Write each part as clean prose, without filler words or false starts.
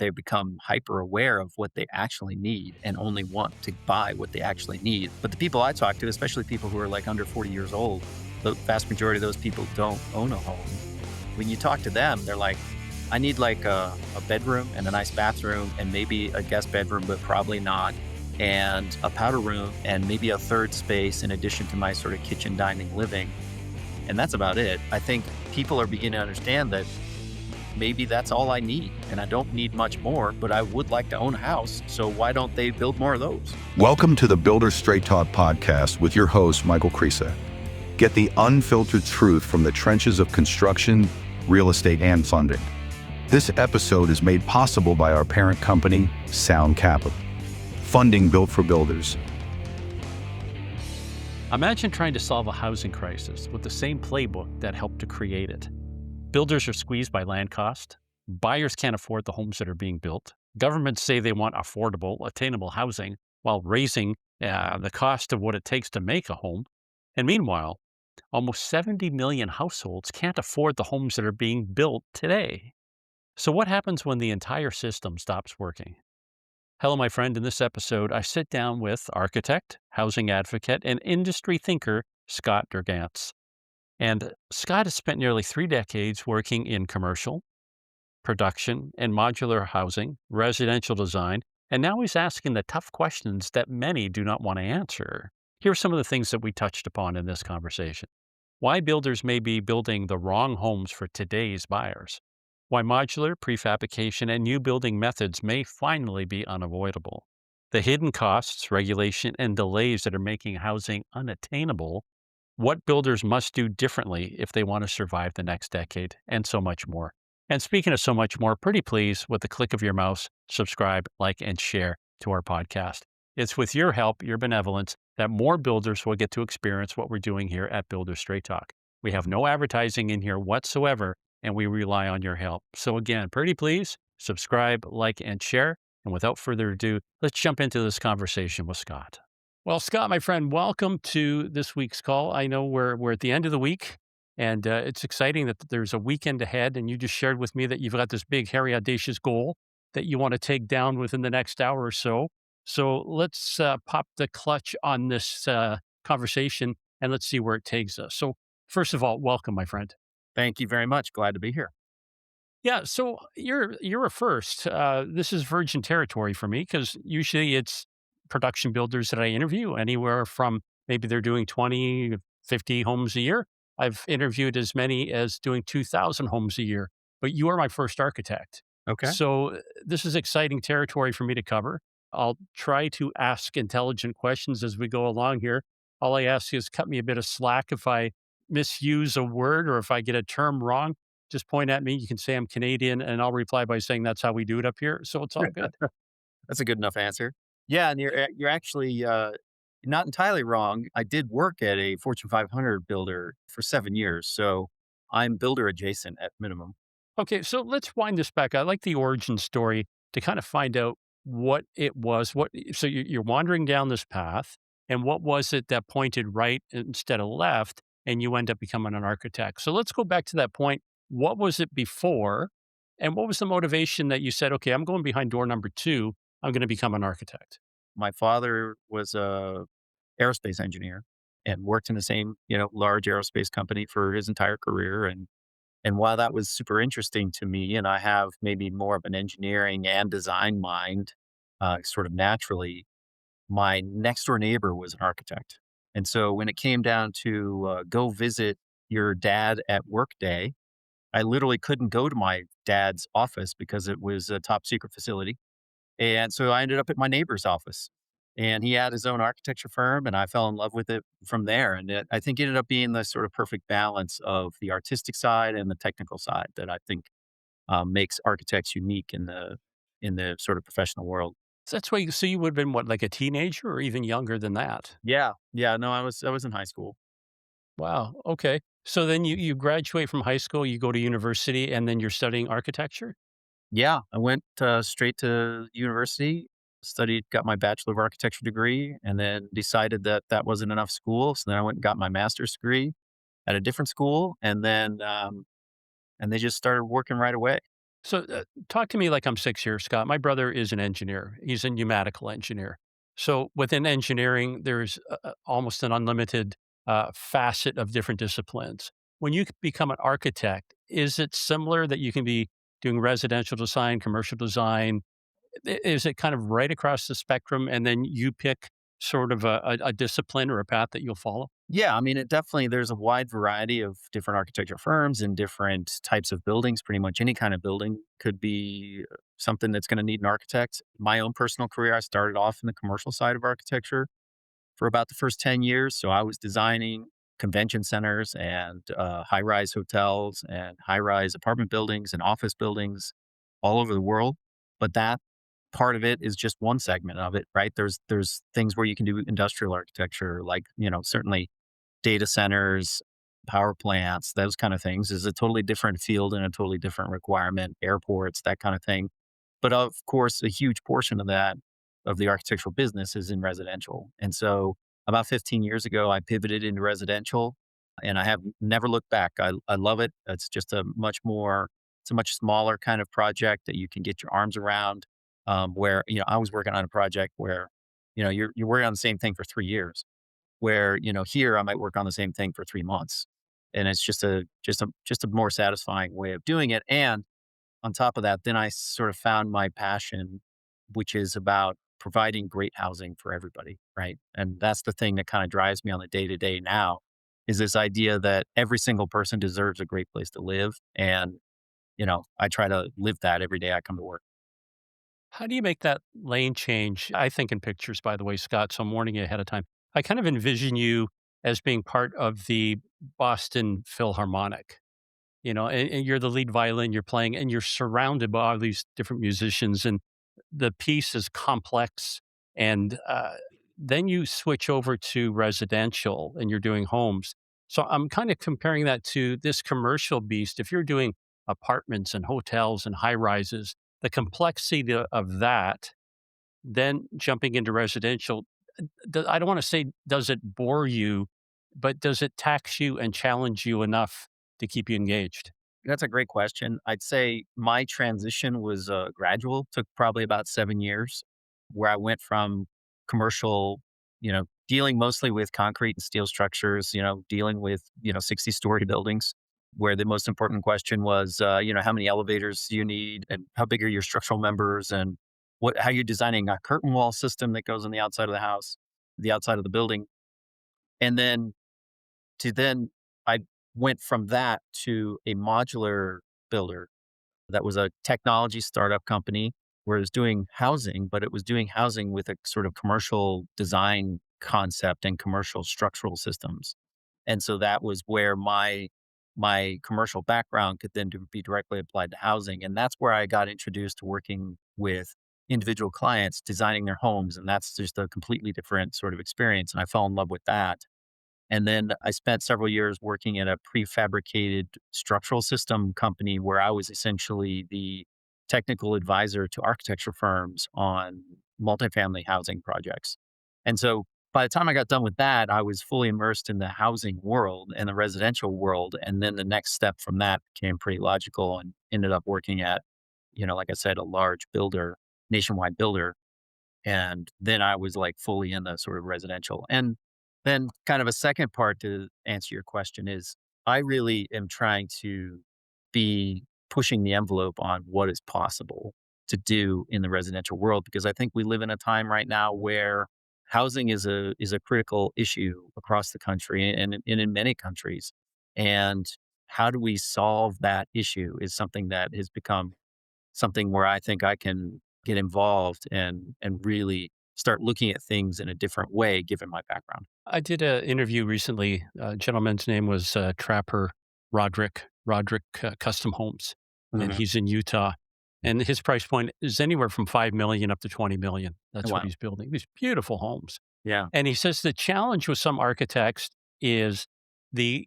they become hyper aware of what they actually need and only want to buy what they actually need. But the people I talk to, especially people who are like under 40 years old, the vast majority of those people don't own a home. When you talk to them, they're like, I need like a bedroom and a nice bathroom and maybe a guest bedroom, but probably not, and a powder room and maybe a third space in addition to my sort of kitchen, dining, living. And that's about it. I think people are beginning to understand that maybe that's all I need and I don't need much more, but I would like to own a house. So why don't they build more of those? Welcome to the Builder Straight Talk podcast with your host, Michael Creasa. Get the unfiltered truth from the trenches of construction, real estate, and funding. This episode is made possible by our parent company, Sound Capital, funding built for builders. Imagine trying to solve a housing crisis with the same playbook that helped to create it. Builders are squeezed by land cost. Buyers can't afford the homes that are being built. Governments say they want affordable, attainable housing while raising the cost of what it takes to make a home. And meanwhile, almost 70 million households can't afford the homes that are being built today. So what happens when the entire system stops working? Hello, my friend. In this episode, I sit down with architect, housing advocate, and industry thinker Scott Dergance. And Scott has spent nearly 3 decades working in commercial, production, and modular housing, residential design, and now he's asking the tough questions that many do not want to answer. Here are some of the things that we touched upon in this conversation. Why builders may be building the wrong homes for today's buyers. Why modular, prefabrication, and new building methods may finally be unavoidable. The hidden costs, regulation, and delays that are making housing unattainable. What builders must do differently if they want to survive the next decade, and so much more. And speaking of so much more, pretty please, with the click of your mouse, subscribe, like, and share to our podcast. It's with your help, your benevolence, that more builders will get to experience what we're doing here at Builder Straight Talk. We have no advertising in here whatsoever, and we rely on your help. So again, pretty please, subscribe, like, and share. And without further ado, let's jump into this conversation with Scott. Well, Scott, my friend, welcome to this week's call. I know we're at the end of the week, and it's exciting that there's a weekend ahead, and you just shared with me that you've got this big, hairy, audacious goal that you want to take down within the next hour or so. So let's pop the clutch on this conversation, and let's see where it takes us. So first of all, welcome, my friend. Thank you very much. Glad to be here. Yeah, so you're a first. This is virgin territory for me because usually it's production builders that I interview, anywhere from maybe they're doing 20, 50 homes a year. I've interviewed as many as doing 2,000 homes a year, but you are my first architect. Okay. So this is exciting territory for me to cover. I'll try to ask intelligent questions as we go along here. All I ask is cut me a bit of slack if I misuse a word or if I get a term wrong. Just point at me. You can say I'm Canadian, and I'll reply by saying that's how we do it up here. So it's all good. That's a good enough answer. Yeah, and you're actually not entirely wrong. I did work at a Fortune 500 builder for 7 years, so I'm builder adjacent at minimum. Okay, so let's wind this back. I like the origin story to kind of find out what it was. So you're wandering down this path, and what was it that pointed right instead of left, and you end up becoming an architect? So let's go back to that point. What was it before, and what was the motivation that you said, okay, I'm going behind door number 2. I'm going to become an architect. My father was a aerospace engineer and worked in the same, large aerospace company for his entire career. And while that was super interesting to me, and I have maybe more of an engineering and design mind, sort of naturally, my next door neighbor was an architect. And so when it came down to go visit your dad at work day, I literally couldn't go to my dad's office because it was a top secret facility. And so I ended up at my neighbor's office, and he had his own architecture firm, and I fell in love with it from there. And I think it ended up being the sort of perfect balance of the artistic side and the technical side that I think makes architects unique in the sort of professional world. So that's why you would have been what, like a teenager or even younger than that? Yeah, yeah. No, I was in high school. Wow. Okay. So then you graduate from high school, you go to university, and then you're studying architecture? Yeah, I went straight to university, studied, got my Bachelor of Architecture degree, and then decided that that wasn't enough school. So then I went and got my master's degree at a different school, and then and they just started working right away. So, talk to me like I'm 6 here, Scott. My brother is an engineer. He's a pneumatical engineer. So, within engineering, there's almost an unlimited facet of different disciplines. When you become an architect, is it similar that you can be doing residential design, commercial design? Is it kind of right across the spectrum, and then you pick sort of a discipline or a path that you'll follow? Yeah, I mean, it definitely there's a wide variety of different architecture firms and different types of buildings. Pretty much any kind of building could be something that's going to need an architect. My own personal career, I started off in the commercial side of architecture for about the first 10 years. So I was designing convention centers and high rise hotels and high rise apartment buildings and office buildings all over the world. But that part of it is just one segment of it, right? There's things where you can do industrial architecture, like, certainly data centers, power plants, those kind of things is a totally different field and a totally different requirement, airports, that kind of thing. But of course, a huge portion of that, of the architectural business is in residential. And so about 15 years ago, I pivoted into residential and I have never looked back. I love it. It's just it's a much smaller kind of project that you can get your arms around. Where, I was working on a project where, you're working on the same thing for 3 years where, here I might work on the same thing for 3 months. And it's just a more satisfying way of doing it. And on top of that, then I sort of found my passion, which is about providing great housing for everybody, right? And that's the thing that kind of drives me on the day to day now is this idea that every single person deserves a great place to live. And, I try to live that every day I come to work. How do you make that lane change? I think in pictures, by the way, Scott, so I'm warning you ahead of time. I kind of envision you as being part of the Boston Philharmonic, and you're the lead violin, you're playing, and you're surrounded by all these different musicians, and the piece is complex. And then you switch over to residential and you're doing homes. So I'm kind of comparing that to this commercial beast. If you're doing apartments and hotels and high rises, the complexity of that, then jumping into residential, I don't want to say does it bore you, but does it tax you and challenge you enough to keep you engaged? That's a great question. I'd say my transition was gradual, took probably about 7 years, where I went from commercial, dealing mostly with concrete and steel structures, dealing with, 60-story buildings, where the most important question was, how many elevators do you need and how big are your structural members and how you're designing a curtain wall system that goes on the outside of the house, the outside of the building. And then I went from that to a modular builder that was a technology startup company where it was doing housing, but it was doing housing with a sort of commercial design concept and commercial structural systems. And so that was where my commercial background could then be directly applied to housing. And that's where I got introduced to working with individual clients designing their homes. And that's just a completely different sort of experience. And I fell in love with that. And then I spent several years working at a prefabricated structural system company where I was essentially the technical advisor to architecture firms on multifamily housing projects. And so by the time I got done with that, I was fully immersed in the housing world and the residential world. And then the next step from that became pretty logical and ended up working at, like I said, a large builder, nationwide builder, and then I was like fully in the sort of residential. And then kind of a second part to answer your question is I really am trying to be pushing the envelope on what is possible to do in the residential world because I think we live in a time right now where housing is a critical issue across the country and in many countries. And how do we solve that issue is something that has become something where I think I can get involved and really start looking at things in a different way given my background. I did an interview recently. A gentleman's name was Trapper Roderick Custom Homes, and Mhm. he's in Utah. And his price point is anywhere from 5 million up to 20 million. That's what Wow. he's building. These beautiful homes. Yeah. And he says the challenge with some architects is the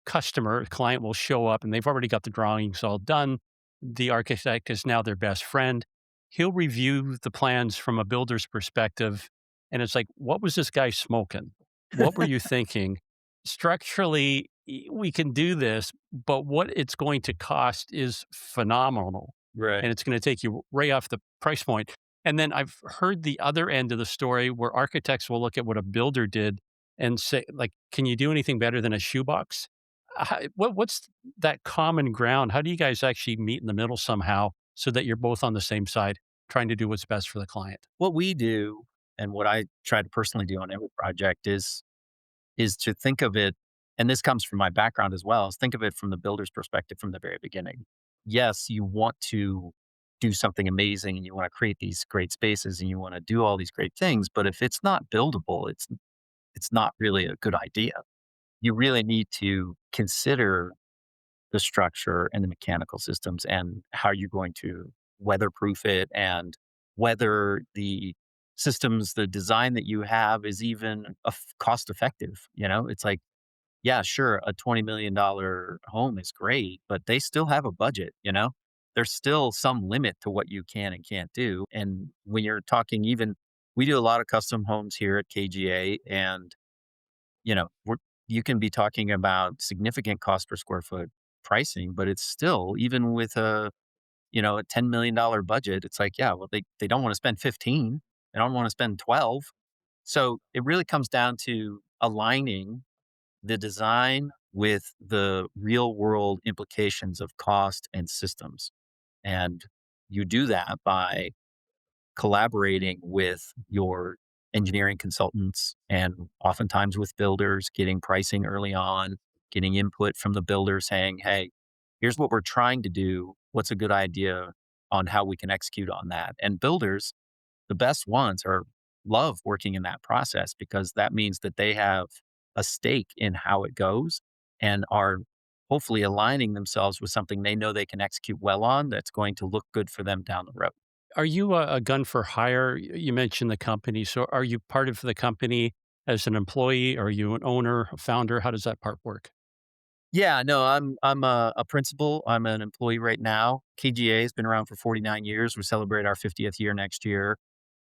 client will show up and they've already got the drawings all done. The architect is now their best friend. He'll review the plans from a builder's perspective. And it's like, what was this guy smoking? What were you thinking? Structurally, we can do this, but what it's going to cost is phenomenal. Right. and it's going to take you way off the price point. And then I've heard the other end of the story where architects will look at what a builder did and say, like, can you do anything better than a shoebox? What's that common ground? How do you guys actually meet in the middle somehow so that you're both on the same side, trying to do what's best for the client? What we do and what I try to personally do on every project is to think of it, and this comes from my background as well, is think of it from the builder's perspective from the very beginning. Yes, you want to do something amazing and you want to create these great spaces and you want to do all these great things, but if it's not buildable, it's not really a good idea. You really need to consider the structure and the mechanical systems and how you're going to weatherproof it and whether the systems, the design that you have is even cost effective. It's like, yeah, sure, a $20 million home is great, but they still have a budget. There's still some limit to what you can and can't do. And when you're talking, even we do a lot of custom homes here at KGA, and you can be talking about significant cost per square foot pricing, but it's still, even with a $10 million budget, it's like, yeah, well, they don't want to spend 15. They don't want to spend 12. So it really comes down to aligning the design with the real world implications of cost and systems. And you do that by collaborating with your engineering consultants and oftentimes with builders, getting pricing early on, getting input from the builder saying, hey, here's what we're trying to do. What's a good idea on how we can execute on that? And builders, the best ones, are love working in that process because that means that they have a stake in how it goes and are hopefully aligning themselves with something they know they can execute well on that's going to look good for them down the road. Are you a gun for hire? You mentioned the company. So are you part of the company as an employee? Are you an owner, a founder? How does that part work? Yeah, no, I'm a principal. I'm an employee right now. KGA has been around for 49 years. We celebrate our 50th year next year.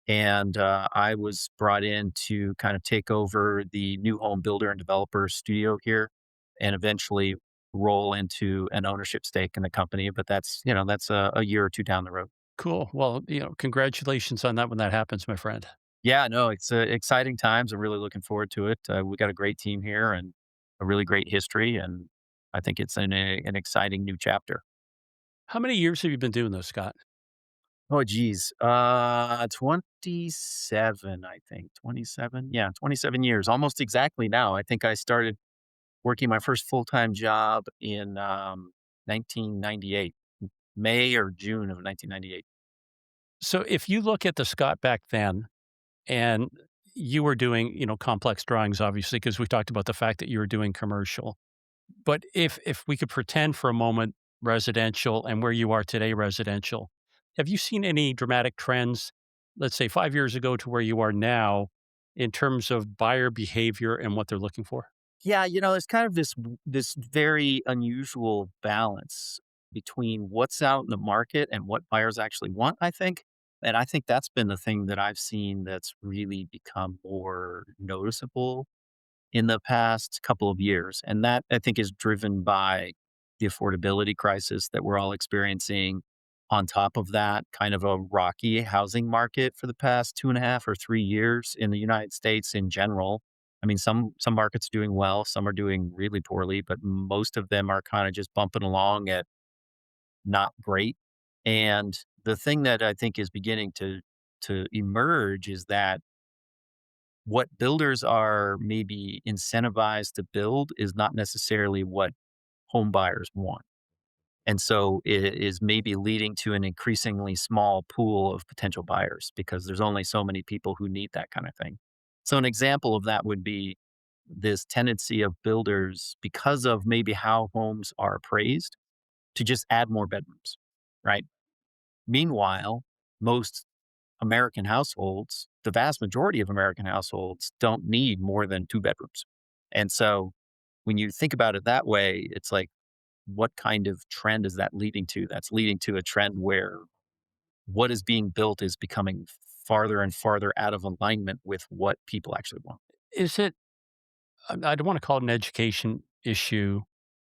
And I was brought in to kind of take over the new home builder and developer studio here and eventually roll into an ownership stake in the company. But that's a year or two down the road. Cool. Well, congratulations on that when that happens, my friend. Yeah, no, it's exciting times. I'm really looking forward to it. We got a great team here and a really great history. And I think it's an exciting new chapter. How many years have you been doing this, Scott? Oh, geez. 27, I think. 27? Yeah, 27 years, almost exactly now. I think I started working my first full-time job in 1998, May or June of 1998. So if you look at the Scott back then, and you were doing, complex drawings, obviously, because we talked about the fact that you were doing commercial. But if we could pretend for a moment residential and where you are today residential, have you seen any dramatic trends, let's say 5 years ago to where you are now in terms of buyer behavior and what they're looking for? Yeah, there's kind of this very unusual balance between what's out in the market and what buyers actually want, I think. And I think that's been the thing that I've seen that's really become more noticeable in the past couple of years. And that I think is driven by the affordability crisis that we're all experiencing. On top of that, kind of a rocky housing market for the past 2.5 or 3 years in the United States in general. I mean, some markets are doing well, some are doing really poorly, but most of them are kind of just bumping along at not great. And the thing that I think is beginning to emerge is that what builders are maybe incentivized to build is not necessarily what home buyers want. And so it is maybe leading to an increasingly small pool of potential buyers because there's only so many people who need that kind of thing. So an example of that would be this tendency of builders, because of maybe how homes are appraised, to just add more bedrooms, right? Meanwhile, most American households, the vast majority of American households don't need more than two bedrooms. And so when you think about it that way, it's like, what kind of trend is that leading to? That's leading to a trend where what is being built is becoming farther and farther out of alignment with what people actually want. Is it, I don't want to call it an education issue,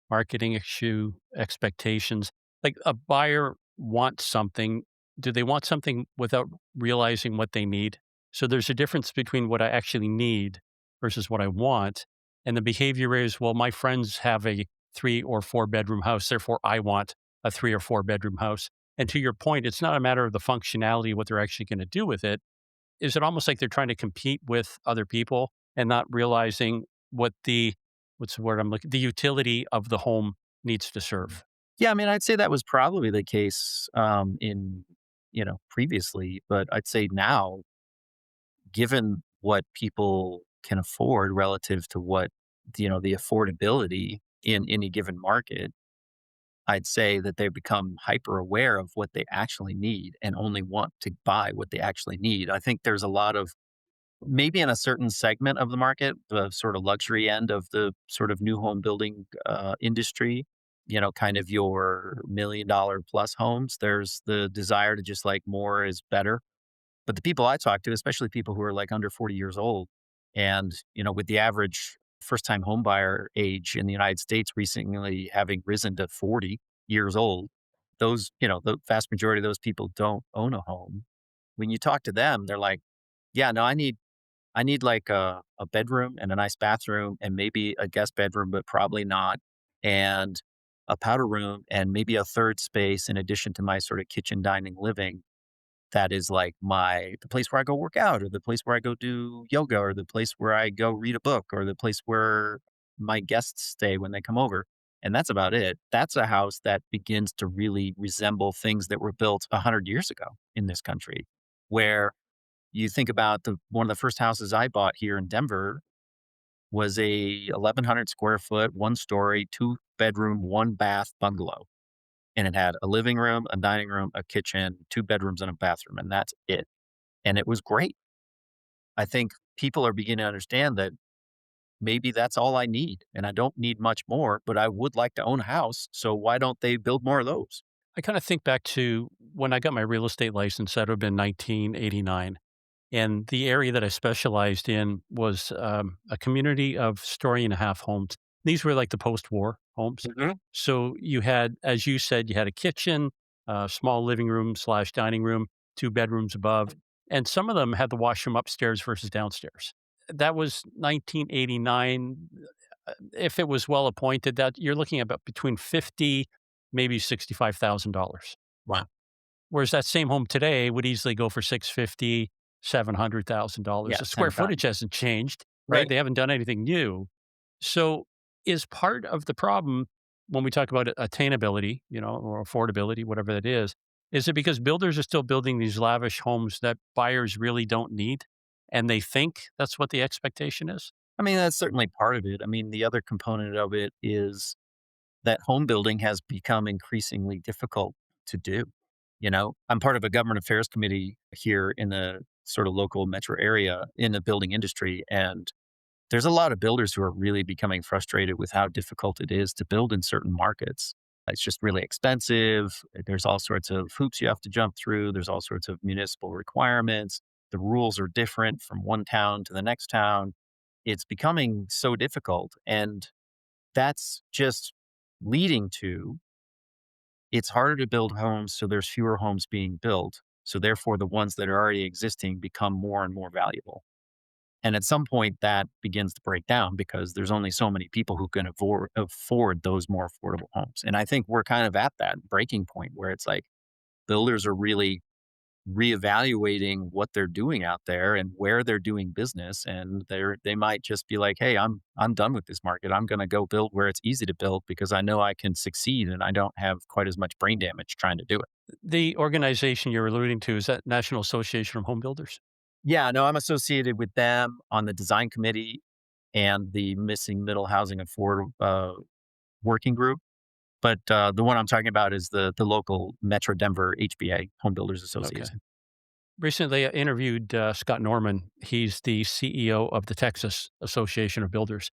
marketing issue, expectations. Like a buyer want something, do they want something without realizing what they need? So there's a difference between what I actually need versus what I want. And the behavior is, well, my friends have a 3 or 4 bedroom house, therefore I want a 3 or 4 bedroom house. And to your point, it's not a matter of the functionality, what they're actually going to do with it. Is it almost like they're trying to compete with other people and not realizing what the, what's the word I'm looking, the utility of the home needs to serve? Yeah, I mean, I'd say that was probably the case, in, previously, but I'd say now, given what people can afford relative to what, the affordability in any given market, I'd say that they've become hyper aware of what they actually need and only want to buy what they actually need. I think there's a lot of, maybe in a certain segment of the market, the sort of luxury end of the sort of new home building industry, kind of your $1 million plus homes, there's the desire to just like more is better. But the people I talk to, especially people who are like under 40 years old, and with the average first time home buyer age in the United States recently having risen to 40 years old, those, the vast majority of those people don't own a home. When you talk to them, they're like, yeah, no, I need like a bedroom and a nice bathroom and maybe a guest bedroom, but probably not. And a powder room and maybe a third space in addition to my sort of kitchen, dining, living. That is like the place where I go work out, or the place where I go do yoga, or the place where I go read a book, or the place where my guests stay when they come over. And that's about it. That's a house that begins to really resemble things that were built 100 years ago in this country, where you think about one of the first houses I bought here in Denver was a 1,100 square foot, 1 story, 2 bedroom, 1 bath bungalow. And it had a living room, a dining room, a kitchen, 2 bedrooms, and a bathroom. And that's it. And it was great. I think people are beginning to understand that maybe that's all I need. And I don't need much more, but I would like to own a house. So why don't they build more of those? I kind of think back to when I got my real estate license, that would have been 1989. And the area that I specialized in was a community of story and a half homes. These were like the post war homes. Mhm. So you had, as you said, you had a kitchen, a small living room slash dining room, 2 bedrooms above. And some of them had the washroom upstairs versus downstairs. That was 1989. If it was well appointed, that you're looking at about between 50, maybe $65,000. Wow. Whereas that same home today would easily go for 650, $700,000. Yeah, The square 10 footage times. hasn't changed, right? Right. They haven't done anything new. So is part of the problem when we talk about attainability, or affordability, whatever that is it because builders are still building these lavish homes that buyers really don't need and they think that's what the expectation is? I mean, that's certainly part of it. I mean, the other component of it is that home building has become increasingly difficult to do. I'm part of a government affairs committee here in the sort of local metro area in the building industry. And there's a lot of builders who are really becoming frustrated with how difficult it is to build in certain markets. It's just really expensive. There's all sorts of hoops you have to jump through. There's all sorts of municipal requirements. The rules are different from one town to the next town. It's becoming so difficult. And that's just leading to it's harder to build homes. So there's fewer homes being built. So therefore, the ones that are already existing become more and more valuable. And at some point, that begins to break down because there's only so many people who can afford those more affordable homes. And I think we're kind of at that breaking point where it's like builders are really reevaluating what they're doing out there and where they're doing business. And they might just be like, hey, I'm done with this market. I'm going to go build where it's easy to build because I know I can succeed and I don't have quite as much brain damage trying to do it. The organization you're alluding to, is that National Association of Home Builders? Yeah, no, I'm associated with them on the design committee and the missing middle housing afford working group. But the one I'm talking about is the local Metro Denver HBA Home Builders Okay. Association. Recently, I interviewed Scott Norman. He's the CEO of the Texas Association of Builders.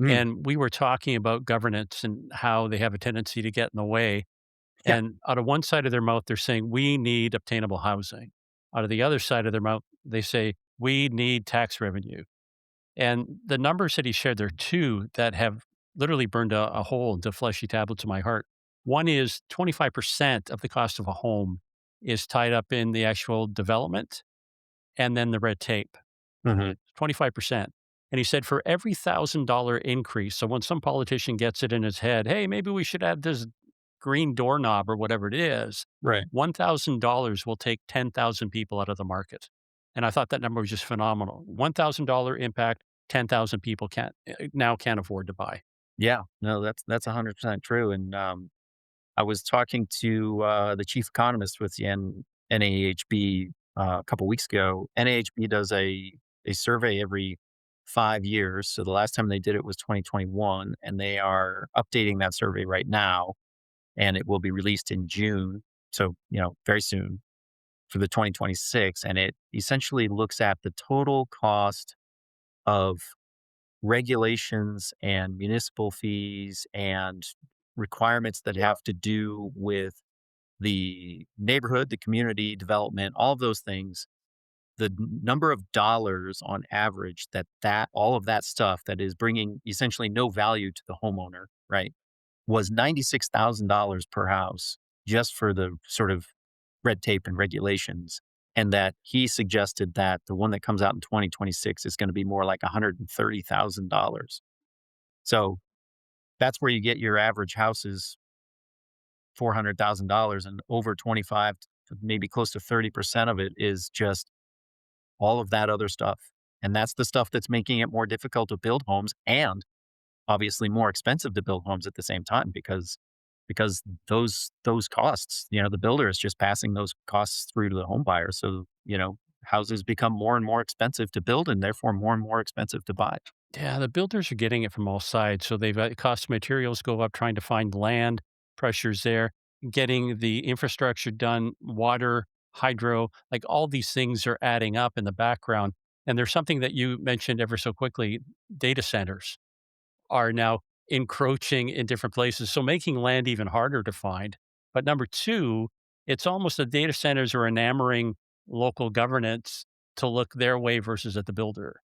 Mm, And we were talking about governance and how they have a tendency to get in the way. yeah, And out of one side of their mouth, they're saying, we need obtainable housing. Out of the other side of their mouth, they say, we need tax revenue. And the numbers that he shared, there are two that have literally burned a hole into fleshy tablets of my heart. One is 25% of the cost of a home is tied up in the actual development and then the red tape. Mhm. 25%. And he said for every $1,000 increase, so when some politician gets it in his head, hey, maybe we should add this green doorknob or whatever it is, Right. $1,000 will take 10,000 people out of the market. And I thought that number was just phenomenal. $1,000 impact, 10,000 people can't afford to buy. Yeah. No, that's 100% true, and, I was talking to, the chief economist with the NAHB, a couple weeks ago. NAHB does a survey every 5 years, so the last time they did it was 2021, and they are updating that survey right now, and it will be released in June, so, very soon for the 2026, and it essentially looks at the total cost of regulations and municipal fees and requirements that have to do with the neighborhood, the community development, all of those things, the number of dollars on average that all of that stuff that is bringing essentially no value to the homeowner, right, was $96,000 per house just for the sort of red tape and regulations. And that he suggested that the one that comes out in 2026 is going to be more like $130,000. So that's where you get your average houses $400,000, and over 25 to maybe close to 30% of it is just all of that other stuff. And that's the stuff that's making it more difficult to build homes and obviously more expensive to build homes at the same time because those costs, the builder is just passing those costs through to the home buyer. So, houses become more and more expensive to build and therefore more and more expensive to buy. Yeah, the builders are getting it from all sides. So they've cost of materials go up, trying to find land, pressures there, getting the infrastructure done, water, hydro, like all these things are adding up in the background. And there's something that you mentioned ever so quickly, data centers are now encroaching in different places. So making land even harder to find. But number two, it's almost the data centers are enamoring local governance to look their way versus at the builder.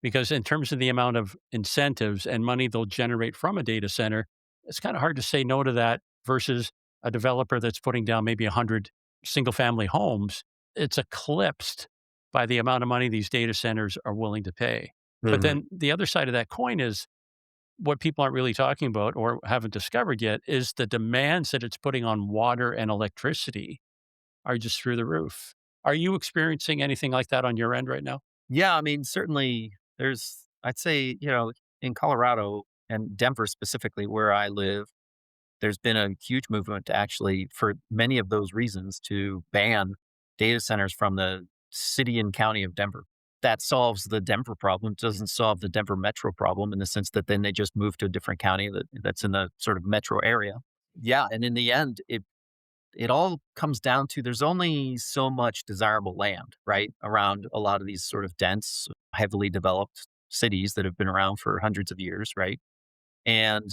Because in terms of the amount of incentives and money they'll generate from a data center, it's kind of hard to say no to that versus a developer that's putting down maybe 100 single family homes. It's eclipsed by the amount of money these data centers are willing to pay. But Mhm. then the other side of that coin is what people aren't really talking about or haven't discovered yet is the demands that it's putting on water and electricity are just through the roof. Are you experiencing anything like that on your end right now? Yeah, I mean, certainly I'd say, in Colorado and Denver specifically, where I live, there's been a huge movement to actually, for many of those reasons, to ban data centers from the city and county of Denver. That solves the Denver problem. It doesn't solve the Denver metro problem in the sense that then they just move to a different county that's in the sort of metro area. Yeah, and in the end, it all comes down to there's only so much desirable land, right? Around a lot of these sort of dense, heavily developed cities that have been around for hundreds of years, right? And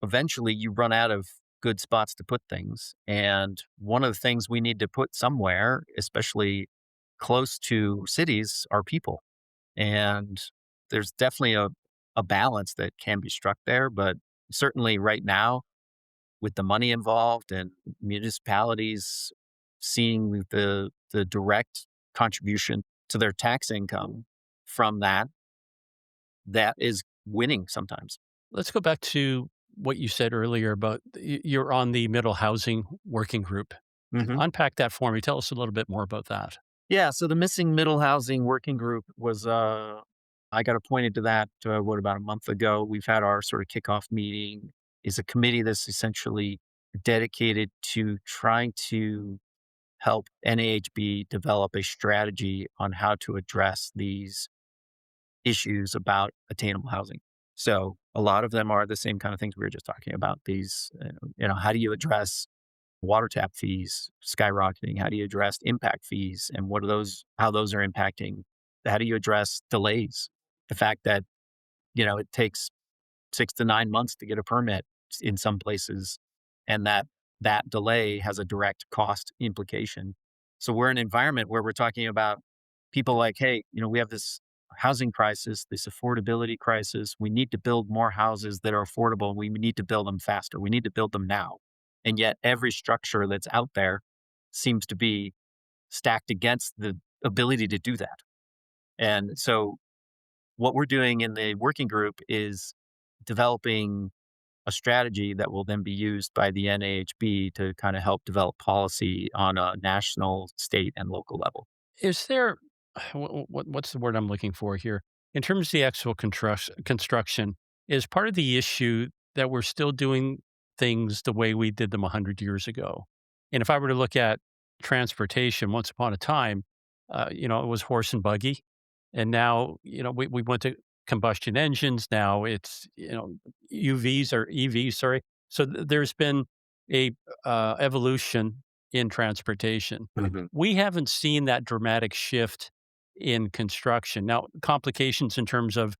eventually you run out of good spots to put things. And one of the things we need to put somewhere, especially close to cities, are people. And there's definitely a balance that can be struck there. But certainly right now, with the money involved and municipalities seeing the direct contribution to their tax income from that is winning sometimes. Let's go back to what you said earlier about you're on the middle housing working group. Mhm. Unpack that for me. Tell us a little bit more about that. Yeah, so the missing middle housing working group was, I got appointed to that, about a month ago. We've had our sort of kickoff meeting. Is a committee that's essentially dedicated to trying to help NAHB develop a strategy on how to address these issues about attainable housing. So a lot of them are the same kind of things we were just talking about. These, how do you address water tap fees skyrocketing? How do you address impact fees and how those are impacting? How do you address delays? The fact that, it takes 6 to 9 months to get a permit in some places, and that delay has a direct cost implication. So we're in an environment where we're talking about people like, hey, we have this housing crisis, this affordability crisis. We need to build more houses that are affordable. We need to build them faster. We need to build them now. And yet every structure that's out there seems to be stacked against the ability to do that. And so what we're doing in the working group is developing a strategy that will then be used by the NAHB to kind of help develop policy on a national, state, and local level. Is there what's the word I'm looking for here? In terms of the actual construction, is part of the issue that we're still doing things the way we did them 100 years ago? And if I were to look at transportation, once upon a time, it was horse and buggy, and now we went to combustion engines. Now it's UVs or EVs, sorry. So there's been a evolution in transportation. Mhm. We haven't seen that dramatic shift in construction. Now, complications in terms of,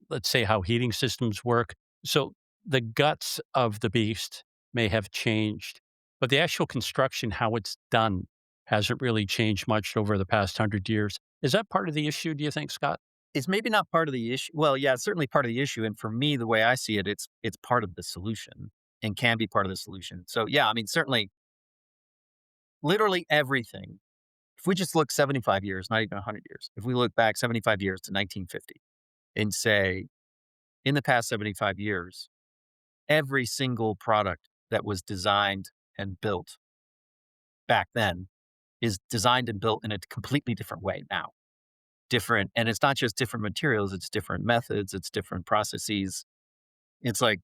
let's say, how heating systems work. So the guts of the beast may have changed, but the actual construction, how it's done, hasn't really changed much over the past 100 years. Is that part of the issue, do you think, Scott? It's maybe not part of the issue. Well, yeah, it's certainly part of the issue. And for me, the way I see it, it's part of the solution and can be part of the solution. So yeah, I mean, certainly, literally everything. If we just look 75 years, not even 100 years, if we look back 75 years to 1950 and say, in the past 75 years, every single product that was designed and built back then is designed and built in a completely different way now. Different, and it's not just different materials, it's different methods, it's different processes. It's like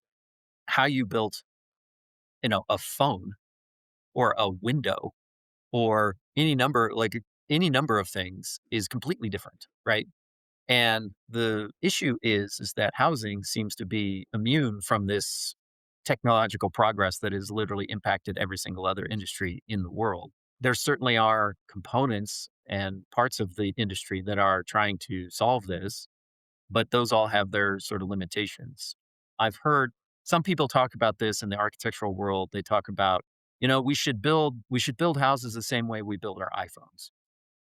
how you built, a phone or a window or any number of things is completely different, right? And the issue is that housing seems to be immune from this technological progress that has literally impacted every single other industry in the world. There certainly are components and parts of the industry that are trying to solve this, but those all have their sort of limitations. I've heard some people talk about this in the architectural world. They talk about, we should build houses the same way we build our iPhones.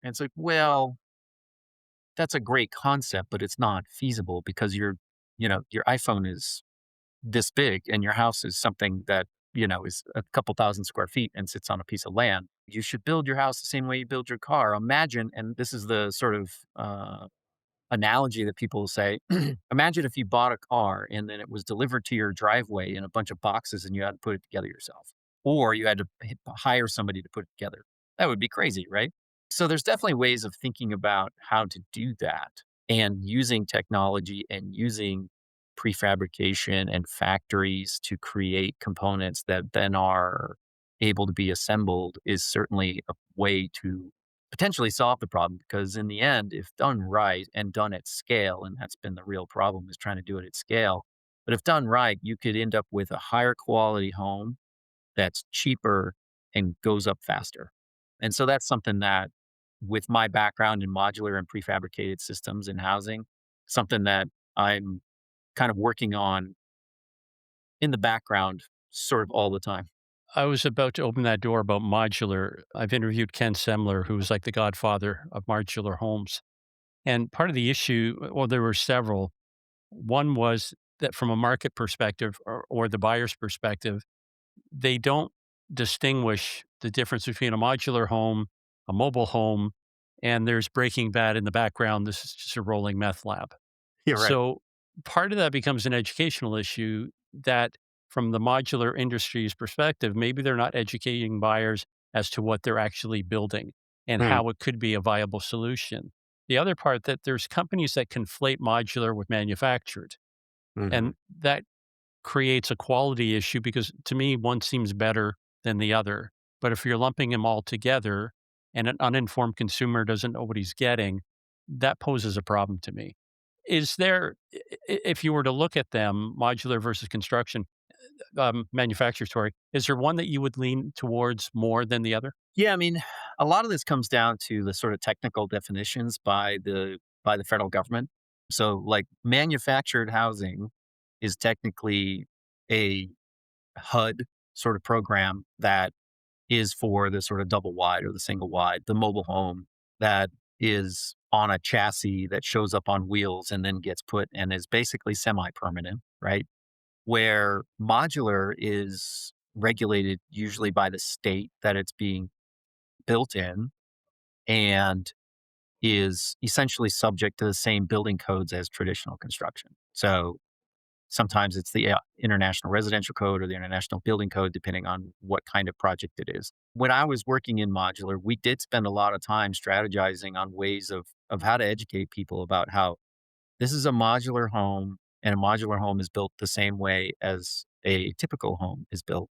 And it's like, well, that's a great concept, but it's not feasible because your iPhone is this big and your house is something that, is a couple thousand square feet and sits on a piece of land. You should build your house the same way you build your car. Imagine, and this is the sort of analogy that people say, imagine if you bought a car and then it was delivered to your driveway in a bunch of boxes and you had to put it together yourself, or you had to hire somebody to put it together. That would be crazy, right? So there's definitely ways of thinking about how to do that and using technology and using prefabrication and factories to create components that then are able to be assembled is certainly a way to potentially solve the problem, because in the end, if done right and done at scale, and that's been the real problem, is trying to do it at scale, but if done right, you could end up with a higher quality home that's cheaper and goes up faster. And so that's something that, with my background in modular and prefabricated systems in housing, something that I'm kind of working on in the background sort of all the time. I was about to open that door about modular. I've interviewed Ken Semler, who's like the godfather of modular homes. And part of the issue, well, there were several. One was that from a market perspective or the buyer's perspective, they don't distinguish the difference between a modular home, a mobile home, and there's Breaking Bad in the background. This is just a rolling meth lab. You're right. So part of that becomes an educational issue that from the modular industry's perspective, maybe they're not educating buyers as to what they're actually building and Mm, how it could be a viable solution. The other part that there's companies that conflate modular with manufactured, mhm. and that creates a quality issue because to me, one seems better than the other. But if you're lumping them all together and an uninformed consumer doesn't know what he's getting, that poses a problem to me. Is there, if you were to look at them, modular versus construction, manufacturer, sorry, is there one that you would lean towards more than the other? Yeah, I mean, a lot of this comes down to the sort of technical definitions by the federal government. So, like, manufactured housing is technically a HUD sort of program that is for the sort of double wide or the single wide, the mobile home that is on a chassis that shows up on wheels and then gets put and is basically semi permanent, right? Where modular is regulated usually by the state that it's being built in and is essentially subject to the same building codes as traditional construction. So sometimes it's the International Residential Code or the International Building Code, depending on what kind of project it is. When I was working in modular, we did spend a lot of time strategizing on ways of how to educate people about how this is a modular home, and a modular home is built the same way as a typical home is built,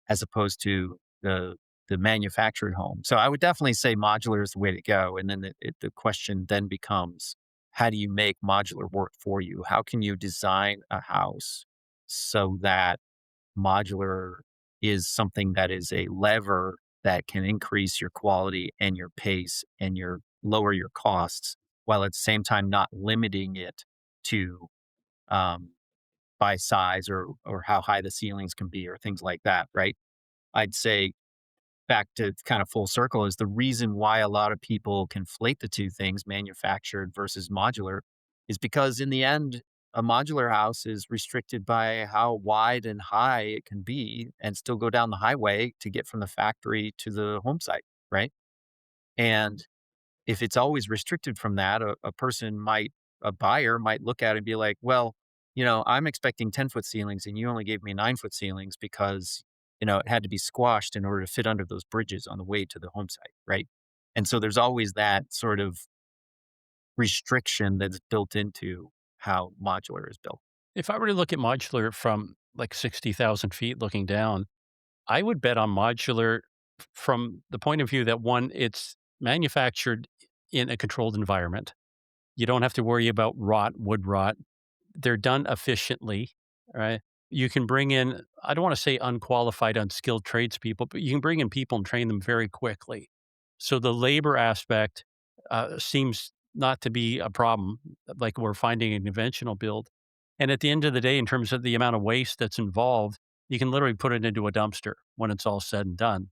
as opposed to the manufactured home. So I would definitely say modular is the way to go. And then the question then becomes, how do you make modular work for you? How can you design a house so that modular is something that is a lever that can increase your quality and your pace and your lower your costs, while at the same time not limiting it to um, by size or how high the ceilings can be or things like that, right? I'd say back to kind of full circle is the reason why a lot of people conflate the two things, manufactured versus modular, is because in the end, a modular house is restricted by how wide and high it can be and still go down the highway to get from the factory to the home site, right? And if it's always restricted from that, a buyer might look at it and be like, well, I'm expecting 10-foot ceilings and you only gave me 9-foot ceilings because, it had to be squashed in order to fit under those bridges on the way to the home site. Right. And so there's always that sort of restriction that's built into how modular is built. If I were to look at modular from like 60,000 feet looking down, I would bet on modular from the point of view that one, it's manufactured in a controlled environment. You don't have to worry about wood rot. They're done efficiently, right? You can bring in, I don't want to say unqualified, unskilled tradespeople, but you can bring in people and train them very quickly. So the labor aspect seems not to be a problem like we're finding in conventional build. And at the end of the day, in terms of the amount of waste that's involved, you can literally put it into a dumpster when it's all said and done.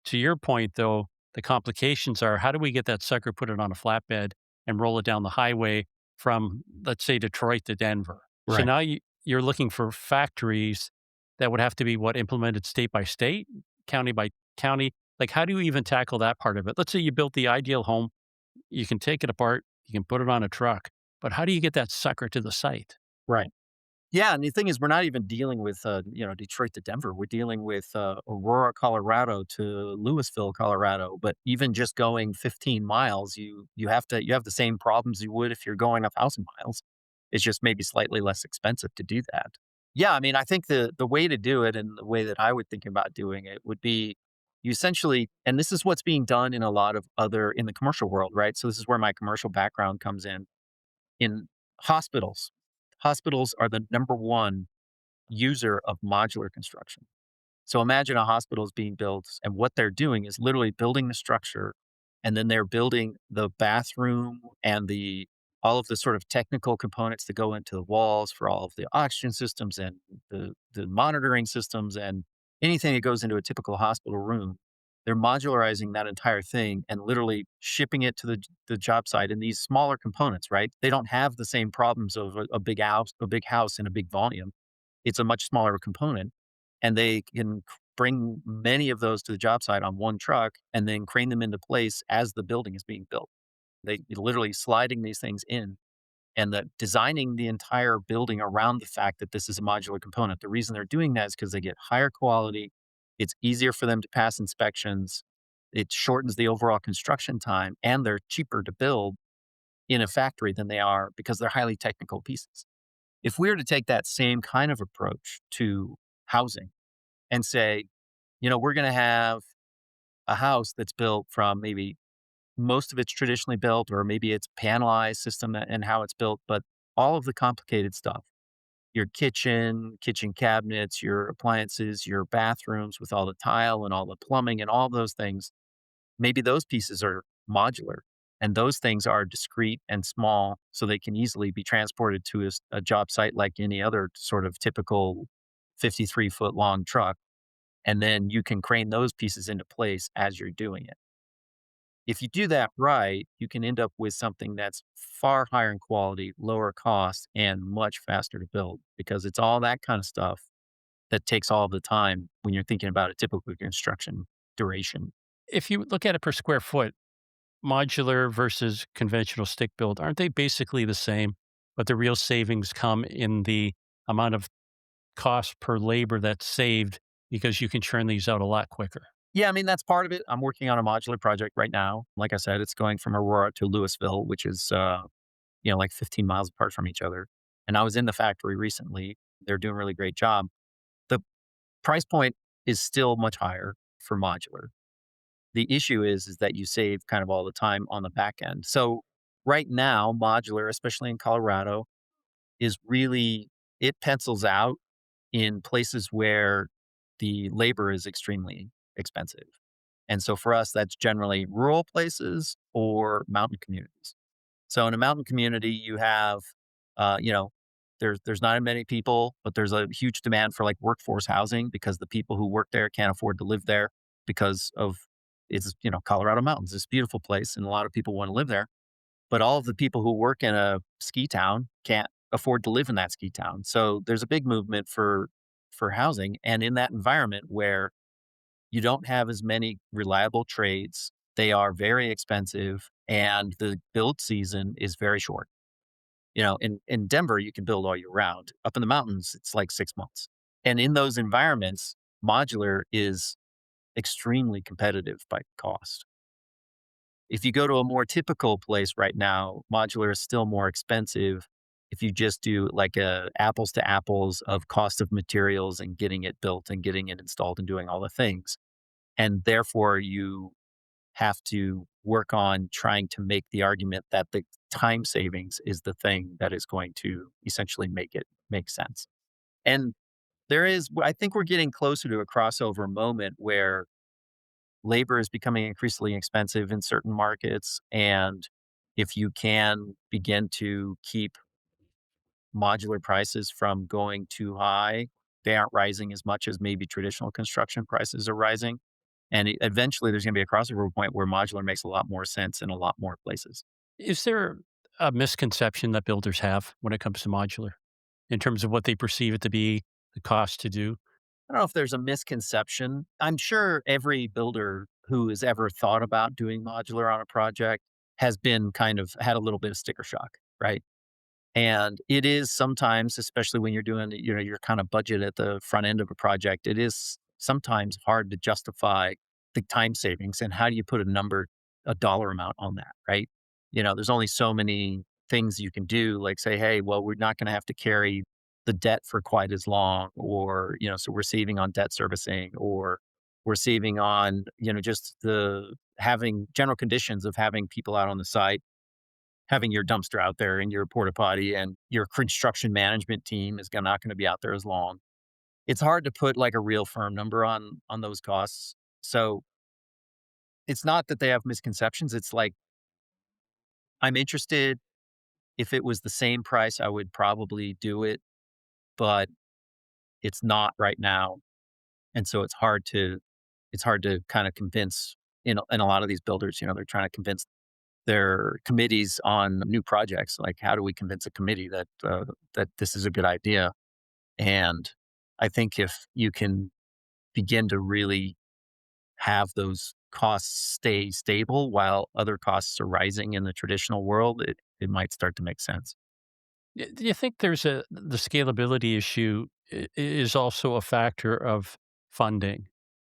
To your point, though, the complications are how do we get that sucker, put it on a flatbed, and roll it down the highway from, let's say, Detroit to Denver? So Right. now you're looking for factories that would have to be what implemented state by state, county by county. Like, how do you even tackle that part of it? Let's say you built the ideal home, you can take it apart, you can put it on a truck, but how do you get that sucker to the site? Right. Yeah, and the thing is, we're not even dealing with, Detroit to Denver. We're dealing with Aurora, Colorado to Louisville, Colorado. But even just going 15 miles, you have the same problems you would if you're going 1,000 miles. It's just maybe slightly less expensive to do that. Yeah, I mean, I think the way to do it and the way that I would think about doing it would be you essentially, and this is what's being done in a lot of other in the commercial world, right? So this is where my commercial background comes in hospitals. Hospitals are the number one user of modular construction. So imagine a hospital is being built, and what they're doing is literally building the structure, and then they're building the bathroom and the all of the sort of technical components that go into the walls for all of the oxygen systems and the monitoring systems and anything that goes into a typical hospital room. They're modularizing that entire thing and literally shipping it to the job site in these smaller components, right? They don't have the same problems of a big house and a big volume. It's a much smaller component, and they can bring many of those to the job site on one truck and then crane them into place as the building is being built. They literally sliding these things in and designing the entire building around the fact that this is a modular component. The reason they're doing that is because they get higher quality. It's easier for them to pass inspections. It shortens the overall construction time, and they're cheaper to build in a factory than they are because they're highly technical pieces. If we were to take that same kind of approach to housing and say, we're going to have a house that's built from maybe most of it's traditionally built, or maybe it's panelized system and how it's built, but all of the complicated stuff, your kitchen cabinets, your appliances, your bathrooms with all the tile and all the plumbing and all those things, maybe those pieces are modular and those things are discrete and small so they can easily be transported to a job site like any other sort of typical 53-foot long truck. And then you can crane those pieces into place as you're doing it. If you do that right, you can end up with something that's far higher in quality, lower cost, and much faster to build because it's all that kind of stuff that takes all the time when you're thinking about a typical construction duration. If you look at it per square foot, modular versus conventional stick build, aren't they basically the same? But the real savings come in the amount of cost per labor that's saved because you can churn these out a lot quicker. Yeah, I mean, that's part of it. I'm working on a modular project right now. Like I said, it's going from Aurora to Louisville, which is, like 15 miles apart from each other. And I was in the factory recently. They're doing a really great job. The price point is still much higher for modular. The issue is that you save kind of all the time on the back end. So right now, modular, especially in Colorado, is really, it pencils out in places where the labor is extremely expensive. And so for us, that's generally rural places or mountain communities. So in a mountain community, you have, uh, you know, there's not many people, but there's a huge demand for like workforce housing because the people who work there can't afford to live there because of it's Colorado mountains. It's a beautiful place, and a lot of people want to live there. But all of the people who work in a ski town can't afford to live in that ski town. So there's a big movement for housing, and in that environment where you don't have as many reliable trades, they are very expensive, and the build season is very short. In Denver, you can build all year round. Up in the mountains, it's like 6 months. And in those environments, modular is extremely competitive by cost. If you go to a more typical place right now, modular is still more expensive. If you just do like a apples to apples of cost of materials and getting it built and getting it installed and doing all the things. And therefore you have to work on trying to make the argument that the time savings is the thing that is going to essentially make it make sense. And I think we're getting closer to a crossover moment where labor is becoming increasingly expensive in certain markets. And if you can begin to keep modular prices from going too high, they aren't rising as much as maybe traditional construction prices are rising. And eventually there's going to be a crossover point where modular makes a lot more sense in a lot more places. Is there a misconception that builders have when it comes to modular in terms of what they perceive it to be, the cost to do? I don't know if there's a misconception. I'm sure every builder who has ever thought about doing modular on a project has been kind of had a little bit of sticker shock, right? And it is sometimes, especially when you're doing, your kind of budget at the front end of a project, it is sometimes hard to justify the time savings. And how do you put a dollar amount on that, right? There's only so many things you can do, like say, hey, well, we're not going to have to carry the debt for quite as long, or, so we're saving on debt servicing, or we're saving on, just the having general conditions of having people out on the site, having your dumpster out there and your porta potty, and your construction management team is not going to be out there as long. It's hard to put like a real firm number on those costs. So it's not that they have misconceptions. It's like, I'm interested. If it was the same price, I would probably do it, but it's not right now. And so it's hard to kind of convince, in a lot of these builders, they're trying to convince their committees on new projects. Like, how do we convince a committee that this is a good idea? And I think if you can begin to really have those costs stay stable while other costs are rising in the traditional world, it might start to make sense. Do you think the scalability issue is also a factor of funding?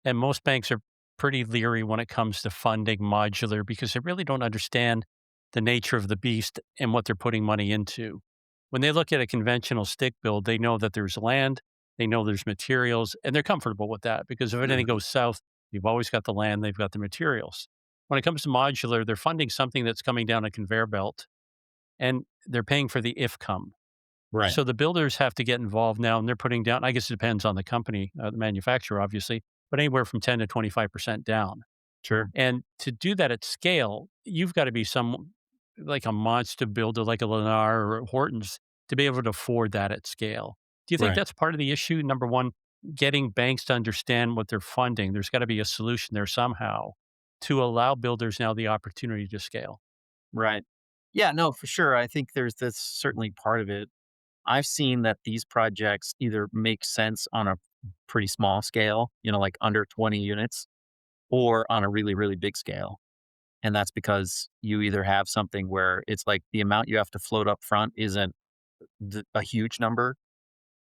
And most banks are pretty leery when it comes to funding modular because they really don't understand the nature of the beast and what they're putting money into. When they look at a conventional stick build, they know that there's land, they know there's materials, and they're comfortable with that because if anything Mhm. goes south, you've always got the land, they've got the materials. When it comes to modular, they're funding something that's coming down a conveyor belt and they're paying for the if come. Right. So the builders have to get involved now, and they're putting down, I guess it depends on the company, the manufacturer, obviously, but anywhere from 10 to 25% down. Sure. And to do that at scale, you've got to be like a monster builder, like a Lennar or a Hortons, to be able to afford that at scale. Do you think Right. that's part of the issue? Number one, getting banks to understand what they're funding. There's got to be a solution there somehow to allow builders now the opportunity to scale. Right. Yeah, no, for sure. I think that's certainly part of it. I've seen that these projects either make sense on a pretty small scale, like under 20 units, or on a really, really big scale. And that's because you either have something where it's like the amount you have to float up front isn't a huge number,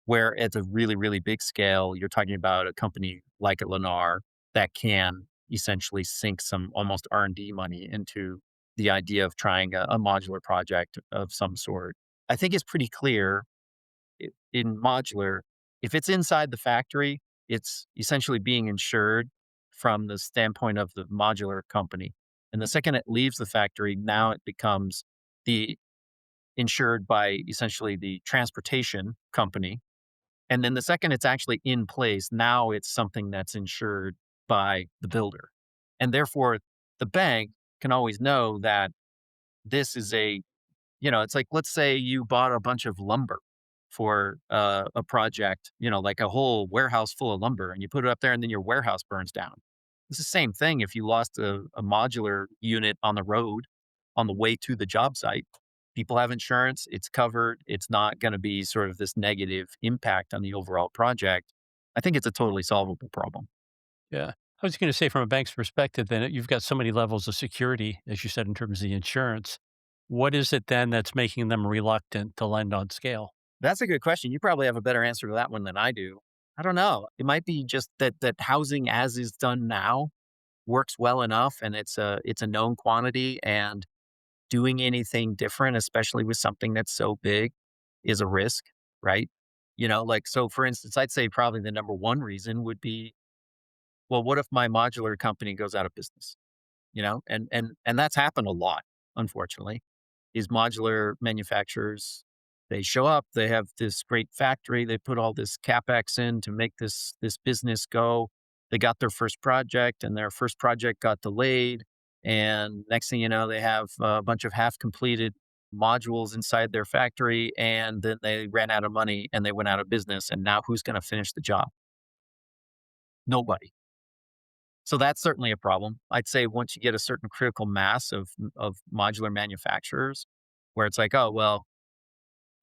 where at a really, really big scale, you're talking about a company like a Lennar that can essentially sink some almost R&D money into the idea of trying a modular project of some sort. I think it's pretty clear in modular, if it's inside the factory, it's essentially being insured from the standpoint of the modular company. And the second it leaves the factory, now it becomes the insured by essentially the transportation company. And then the second it's actually in place, now it's something that's insured by the builder. And therefore, the bank can always know that this is it's like, let's say you bought a bunch of lumber for a project, like a whole warehouse full of lumber, and you put it up there and then your warehouse burns down. It's the same thing if you lost a modular unit on the road on the way to the job site. People have insurance, it's covered, it's not going to be sort of this negative impact on the overall project. I think it's a totally solvable problem. Yeah. I was going to say, from a bank's perspective, then you've got so many levels of security, as you said, in terms of the insurance. What is it then that's making them reluctant to lend on scale? That's a good question. You probably have a better answer to that one than I do. I don't know. It might be just that housing as is done now works well enough, and it's a known quantity, and doing anything different, especially with something that's so big, is a risk, right? Like, so for instance, I'd say probably the number one reason would be, well, what if my modular company goes out of business? And that's happened a lot, unfortunately. These modular manufacturers, they show up, they have this great factory, they put all this capex in to make this business go. They got their first project, and their first project got delayed, and next thing you know, they have a bunch of half completed modules inside their factory, and then they ran out of money and they went out of business, and now who's going to finish the job? Nobody. So that's certainly a problem. I'd say once you get a certain critical mass of modular manufacturers, where it's like, oh well,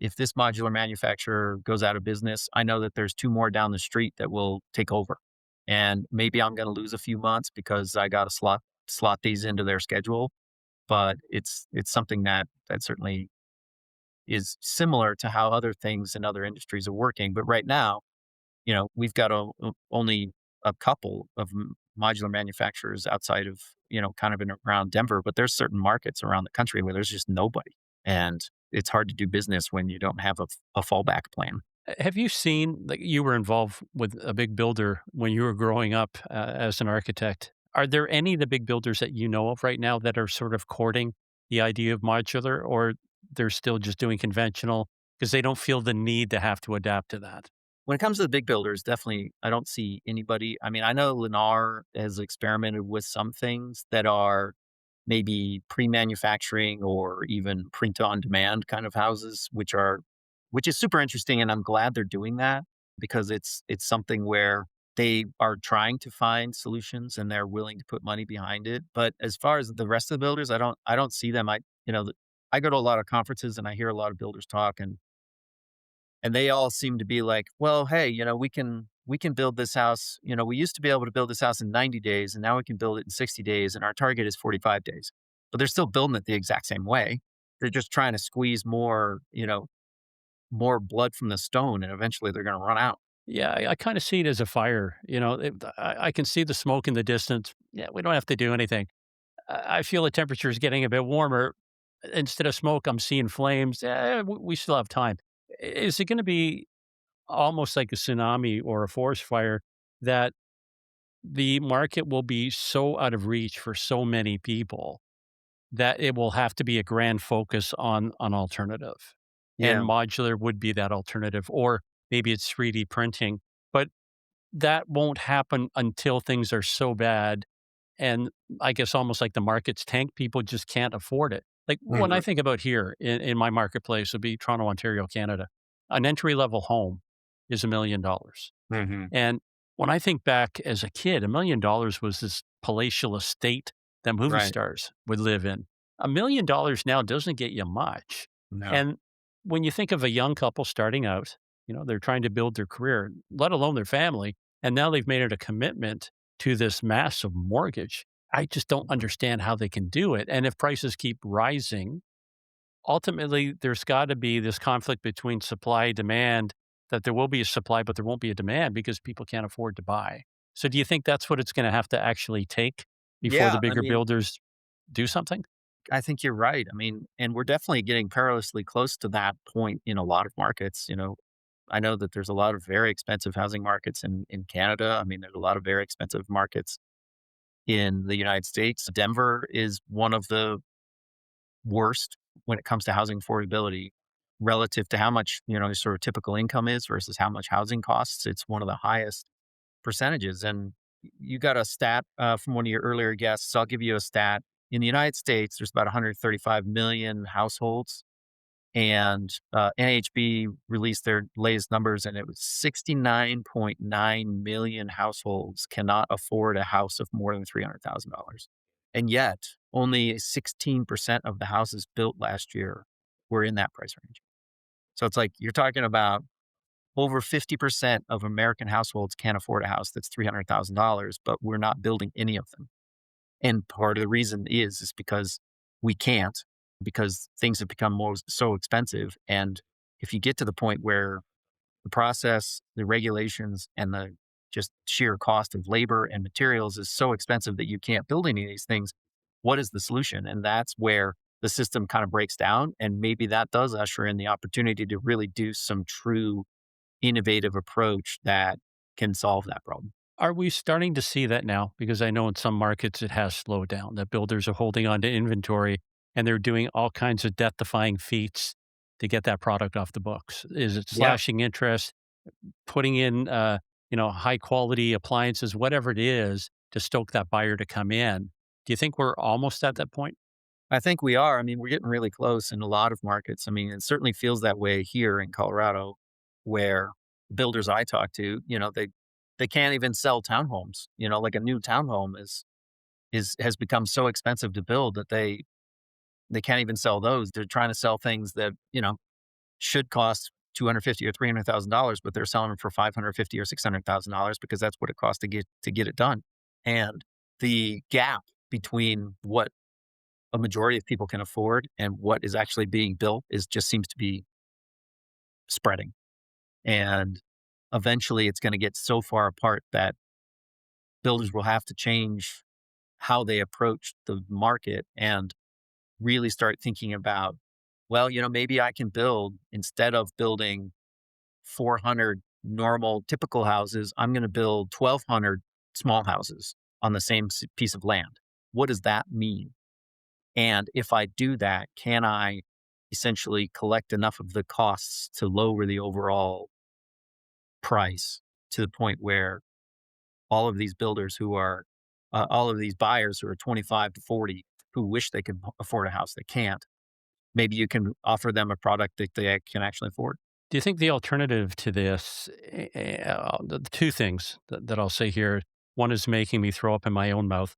if this modular manufacturer goes out of business, I know that there's two more down the street that will take over, and maybe I'm going to lose a few months because I got to slot these into their schedule. But it's something that certainly is similar to how other things in other industries are working. But right now, we've got only a couple of modular manufacturers outside of, kind of in around Denver, but there's certain markets around the country where there's just nobody. And it's hard to do business when you don't have a fallback plan. Have you seen, like, you were involved with a big builder when you were growing up as an architect? Are there any of the big builders that you know of right now that are sort of courting the idea of modular, or they're still just doing conventional because they don't feel the need to have to adapt to that? When it comes to the big builders, definitely, I don't see anybody. I mean, I know Lennar has experimented with some things that are maybe pre-manufacturing or even print on demand kind of houses, which is super interesting. And I'm glad they're doing that because it's something where they are trying to find solutions and they're willing to put money behind it. But as far as the rest of the builders, I don't see them. I go to a lot of conferences and I hear a lot of builders talk, and they all seem to be like, well, hey, we can build this house. We used to be able to build this house in 90 days, and now we can build it in 60 days, and our target is 45 days. But they're still building it the exact same way. They're just trying to squeeze more blood from the stone, and eventually they're going to run out. Yeah, I kind of see it as a fire. I can see the smoke in the distance. Yeah, we don't have to do anything. I feel the temperature is getting a bit warmer. Instead of smoke, I'm seeing flames. We still have time. Is it going to be almost like a tsunami or a forest fire, that the market will be so out of reach for so many people that it will have to be a grand focus on an alternative? And Yeah. modular would be that alternative, or maybe it's 3D printing, but that won't happen until things are so bad. And I guess almost like the market's tank, people just can't afford it. Like, when I Mhm. think about here in my marketplace, would be Toronto, Ontario, Canada, an entry level home is $1 million. Mhm. And when I think back as a kid, $1 million was this palatial estate that movie Right. stars would live in. $1 million now doesn't get you much. No. And when you think of a young couple starting out, They're trying to build their career, let alone their family. And now they've made it a commitment to this massive mortgage. I just don't understand how they can do it. And if prices keep rising, ultimately there's got to be this conflict between supply and demand, that there will be a supply, but there won't be a demand because people can't afford to buy. So do you think that's what it's going to have to actually take before the Yeah, I bigger mean, builders do something? I think you're right. I mean, and we're definitely getting perilously close to that point in a lot of markets. I know that there's a lot of very expensive housing markets in Canada. I mean, there's a lot of very expensive markets in the United States. Denver is one of the worst when it comes to housing affordability relative to how much, your sort of typical income is versus how much housing costs. It's one of the highest percentages. And you got a stat from one of your earlier guests. I'll give you a stat. In the United States, there's about 135 million households, and NAHB released their latest numbers, and it was 69.9 million households cannot afford a house of more than $300,000. And yet, only 16% of the houses built last year were in that price range. So it's like you're talking about over 50% of American households can't afford a house that's $300,000, but we're not building any of them. And part of the reason is because we can't, because things have become so expensive. And if you get to the point where the process, the regulations, and the just sheer cost of labor and materials is so expensive that you can't build any of these things, what is the solution? And that's where the system kind of breaks down. And maybe that does usher in the opportunity to really do some true innovative approach that can solve that problem. Are we starting to see that now? Because I know in some markets it has slowed down, that builders are holding on to inventory and they're doing all kinds of death defying feats to get that product off the books. Is it Yeah, slashing interest, putting in, high quality appliances, whatever it is to stoke that buyer to come in? Do you think we're almost at that point? I think we are. I mean, we're getting really close in a lot of markets. I mean, it certainly feels that way here in Colorado, where builders I talk to, they can't even sell townhomes. Like a new townhome is has become so expensive to build that they can't even sell those. They're trying to sell things that should cost 250 or $300,000, but they're selling them for 550 or $600,000 because that's what it costs to get it done. And the gap between what a majority of people can afford and what is actually being built is just seems to be spreading. And eventually it's going to get so far apart that builders will have to change how they approach the market and really start thinking about, well, maybe I can build, instead of building 400 normal typical houses, I'm going to build 1,200 small houses on the same piece of land. What does that mean? And if I do that, can I essentially collect enough of the costs to lower the overall price to the point where all of these builders all of these buyers who are 25 to 40, who wish they could afford a house, they can't. Maybe you can offer them a product that they can actually afford. Do you think the alternative to this, the two things that I'll say here, one is making me throw up in my own mouth,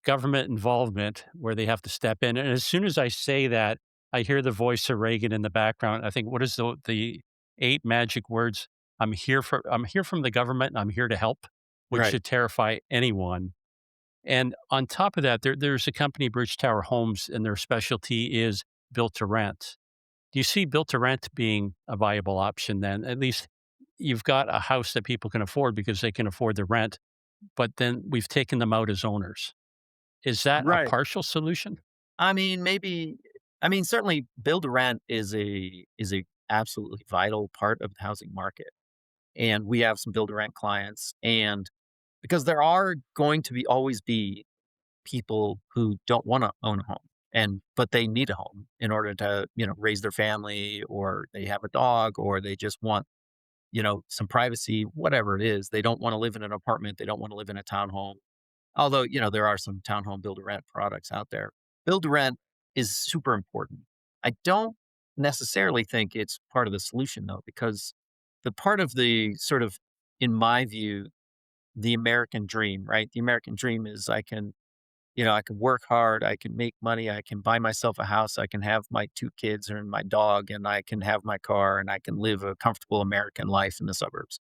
government involvement where they have to step in. And as soon as I say that, I hear the voice of Reagan in the background. I think, what is the eight magic words? I'm here from the government and I'm here to help, which Right. should terrify anyone. And on top of that, there's a company, Bridge Tower Homes, and their specialty is built to rent. Do you see built to rent being a viable option then? At least you've got a house that people can afford because they can afford the rent, but then we've taken them out as owners. Is that a Right. partial solution? I mean, maybe. I mean, certainly, build to rent is a absolutely vital part of the housing market, and we have some build to rent clients, and because there are going to be always be people who don't want to own a home, but they need a home in order to raise their family, or they have a dog, or they just want some privacy, whatever it is. They don't want to live in an apartment, they don't want to live in a townhome. Although, there are some townhome build to rent products out there. Build to rent is super important. I don't necessarily think it's part of the solution, though, because the part of the sort of, in my view, the American dream, right? The American dream is, I can I can work hard, I can make money, I can buy myself a house, I can have my 2 kids and my dog, and I can have my car, and I can live a comfortable American life in the suburbs.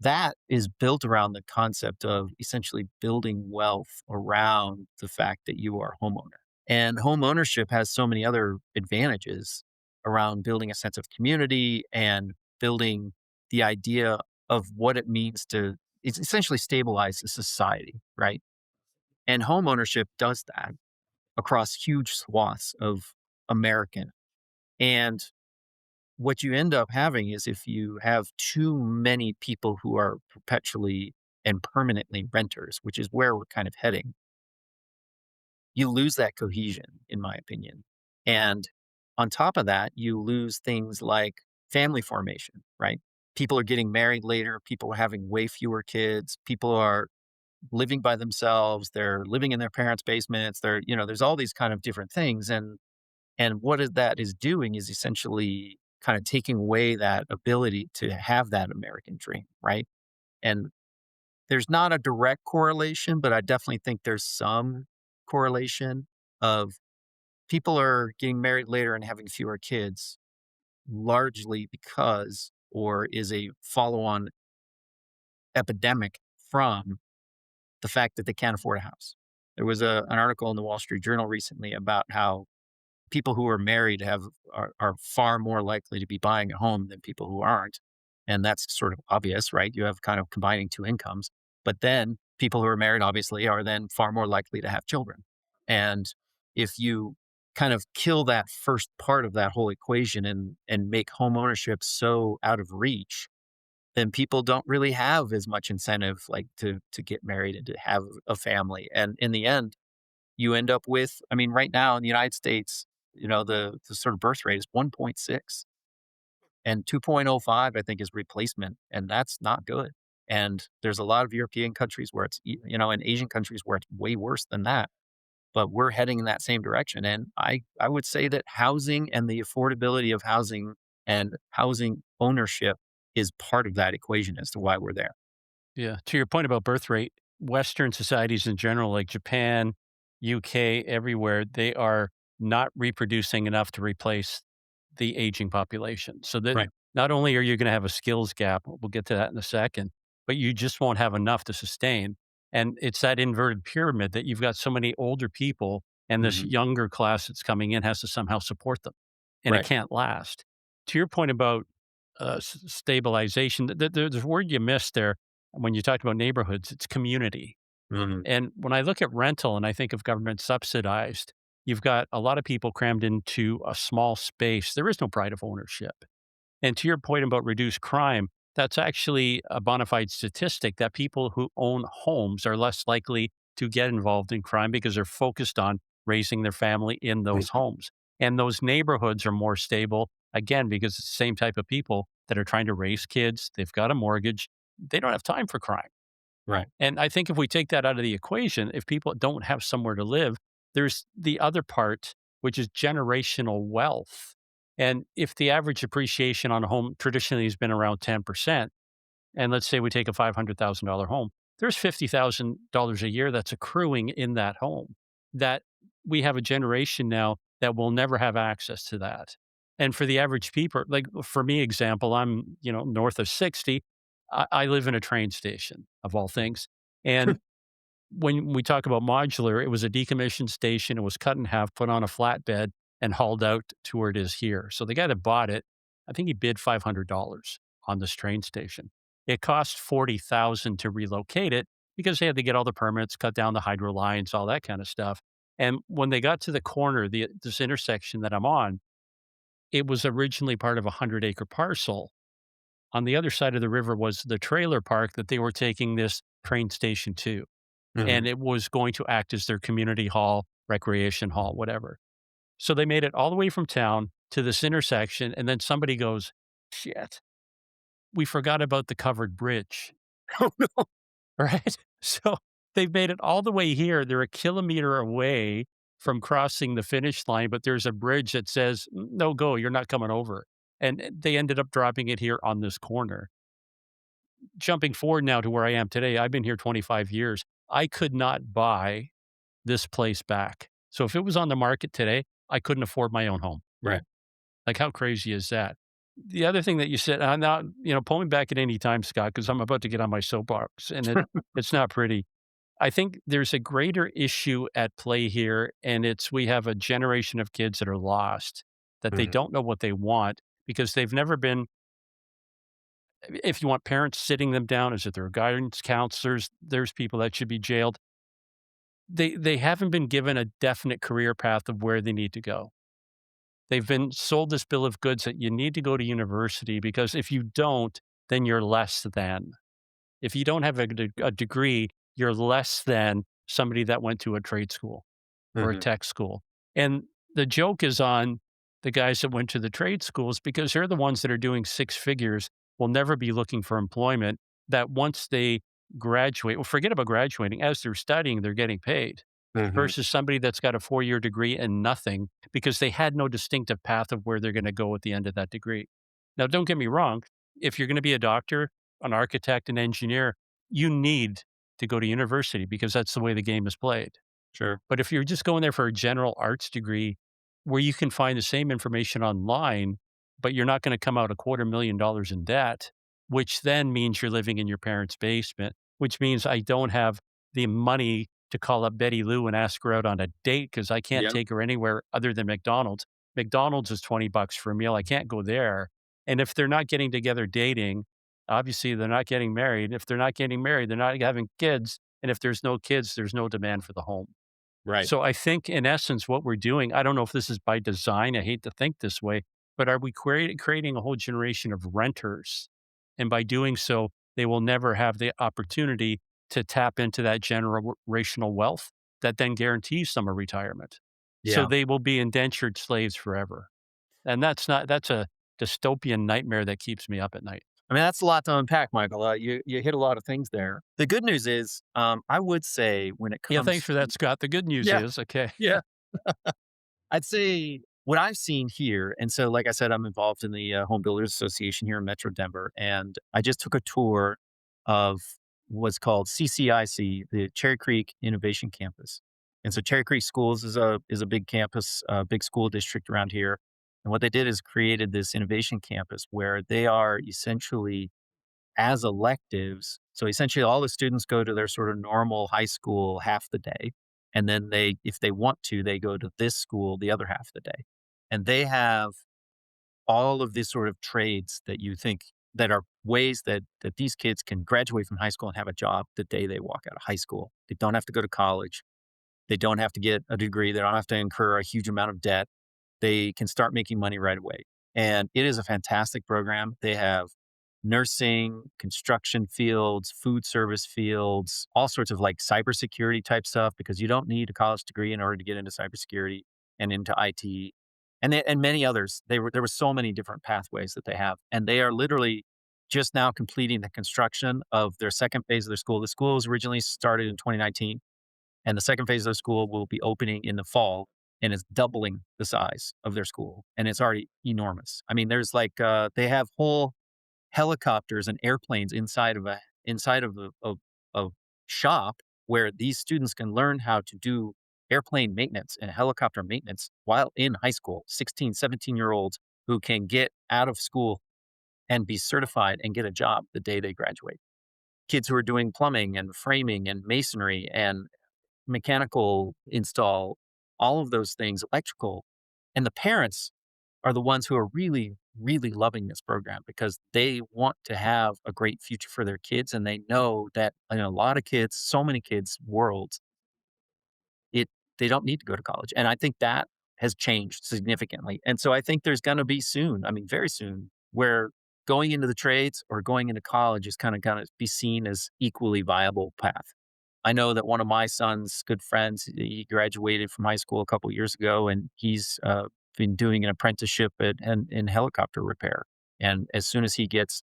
That is built around the concept of essentially building wealth around the fact that you are a homeowner. And home ownership has so many other advantages around building a sense of community and building the idea of what it means to it's essentially stabilize the society, right? And home ownership does that across huge swaths of American. And what you end up having is if you have too many people who are perpetually and permanently renters, which is where we're kind of heading, you lose that cohesion, in my opinion. And on top of that, you lose things like family formation, right? People are getting married later, people are having way fewer kids, people are living by themselves, they're living in their parents' basements, there's all these kind of different things. And what that is doing is essentially kind of taking away that ability to have that American dream, right? And there's not a direct correlation, but I definitely think there's some correlation of people are getting married later and having fewer kids largely because or is a follow-on epidemic from the fact that they can't afford a house. There was an article in the Wall Street Journal recently about how people who are married are far more likely to be buying a home than people who aren't. And that's sort of obvious, right? You have kind of combining two incomes. But then people who are married obviously are then far more likely to have children. And if you kind of kill that first part of that whole equation and make home ownership so out of reach, then people don't really have as much incentive like to get married and to have a family. And in the end, you end up with, I mean, right now in the United States, the sort of birth rate is 1.6 and 2.05, I think, is replacement. And that's not good. And there's a lot of European countries where and Asian countries where it's way worse than that. But we're heading in that same direction. And I would say that housing and the affordability of housing and housing ownership is part of that equation as to why we're there. Yeah. To your point about birth rate, Western societies in general, like Japan, UK, everywhere, they are not reproducing enough to replace the aging population. So that Right. not only are you going to have a skills gap, we'll get to that in a second, but you just won't have enough to sustain. And it's that inverted pyramid that you've got so many older people and this Hmm. younger class that's coming in has to somehow support them. And it Right. can't last. To your point about stabilization, there's a word you missed there when you talked about neighborhoods, it's community. Hmm. And when I look at rental and I think of government subsidized, you've got a lot of people crammed into a small space. There is no pride of ownership. And to your point about reduced crime, that's actually a bona fide statistic that people who own homes are less likely to get involved in crime because they're focused on raising their family in those homes. And those neighborhoods are more stable, again, because it's the same type of people that are trying to raise kids. They've got a mortgage. They don't have time for crime. Right. And I think if we take that out of the equation, if people don't have somewhere to live, there's the other part, which is generational wealth. And if the average appreciation on a home traditionally has been around 10%, and let's say we take a $500,000 home, there's $50,000 a year that's accruing in that home that we have a generation now that will never have access to that. And for the average people, like for me, example, I'm, north of 60. I live in a train station of all things. And when we talk about modular, it was a decommissioned station. It was cut in half, put on a flatbed, and hauled out to where it is here. So the guy that bought it, I think he bid $500 on this train station. It cost 40,000 to relocate it because they had to get all the permits, cut down the hydro lines, all that kind of stuff. And when they got to the corner, this intersection that I'm on, it was originally part of a 100-acre parcel. On the other side of the river was the trailer park that they were taking this train station to, Hmm. and it was going to act as their community hall, recreation hall, whatever. So they made it all the way from town to this intersection, and then somebody goes, "Shit, we forgot about the covered bridge." Oh, no. Right? So they've made it all the way here. They're a kilometer away from crossing the finish line, but there's a bridge that says, "No go, you're not coming over." And they ended up dropping it here on this corner. Jumping forward now to where I am today, I've been here 25 years. I could not buy this place back. So if it was on the market today, I couldn't afford my own home. Right. Like, how crazy is that? The other thing that you said, I'm not, pull me back at any time, Scott, because I'm about to get on my soapbox, and it's not pretty. I think there's a greater issue at play here, and it's we have a generation of kids that are lost, that they Mhm. don't know what they want because they've never been, if you want parents sitting them down, is it their guidance counselors? There's people that should be jailed. They haven't been given a definite career path of where they need to go. They've been sold this bill of goods that you need to go to university because if you don't, then you're less than. If you don't have a degree, you're less than somebody that went to a trade school or a Mhm. tech school. And the joke is on the guys that went to the trade schools because they're the ones that are doing six figures, will never be looking for employment, that once they graduate, well, forget about graduating, as they're studying, they're getting paid Mhm. versus somebody that's got a 4-year degree and nothing because they had no distinctive path of where they're going to go at the end of that degree. Now, don't get me wrong. If you're going to be a doctor, an architect, an engineer, you need to go to university because that's the way the game is played. Sure. But if you're just going there for a general arts degree where you can find the same information online, but you're not going to come out $250,000 in debt, which then means you're living in your parents' basement, which means I don't have the money to call up Betty Lou and ask her out on a date because I can't Yep. take her anywhere other than McDonald's. McDonald's is $20 for a meal. I can't go there. And if they're not getting together dating, obviously they're not getting married. If they're not getting married, they're not having kids. And if there's no kids, there's no demand for the home. Right. So I think in essence, what we're doing, I don't know if this is by design. I hate to think this way, but are we creating a whole generation of renters? And by doing so, they will never have the opportunity to tap into that generational wealth that then guarantees them a retirement. So Yeah. they will be indentured slaves forever. And that's a dystopian nightmare that keeps me up at night. I mean, that's a lot to unpack, Michael. You hit a lot of things there. The good news is, I would say when it Yeah, thanks comes for that, to Scott. The good news yeah, is, okay. yeah, I'd say what I've seen here, and so like I said, I'm involved in the Home Builders Association here in Metro Denver, and I just took a tour of what's called CCIC, the Cherry Creek Innovation Campus. And so Cherry Creek Schools is a big campus, big school district around here. And what they did is created this innovation campus where they are essentially as electives. So essentially, all the students go to their sort of normal high school half the day. And then they, if they want to, they go to this school the other half the day. And they have all of these sort of trades that you think that are ways that these kids can graduate from high school and have a job the day they walk out of high school. They don't have to go to college. They don't have to get a degree. They don't have to incur a huge amount of debt. They can start making money right away. And it is a fantastic program. They have nursing, construction fields, food service fields, all sorts of like cybersecurity type stuff because you don't need a college degree in order to get into cybersecurity and into IT and many others. There were so many different pathways that they have. And they are literally just now completing the construction of their second phase of their school. The school was originally started in 2019 and the second phase of the school will be opening in the fall and it's doubling the size of their school. And it's already enormous. I mean, there's like, they have whole helicopters and airplanes inside of a shop where these students can learn how to do airplane maintenance and helicopter maintenance while in high school. 16, 17-year-olds who can get out of school and be certified and get a job the day they graduate. Kids who are doing plumbing and framing and masonry and mechanical install, all of those things, electrical. And the parents are the ones who are really, really loving this program because they want to have a great future for their kids. And they know that in a lot of kids, so many kids' worlds, it they don't need to go to college. And I think that has changed significantly. And so I think there's gonna be soon, I mean, very soon, where going into the trades or going into college is kind of gonna be seen as equally viable path. I know that one of my son's good friends, he graduated from high school a couple years ago, and he's been doing an apprenticeship in helicopter repair. And as soon as he gets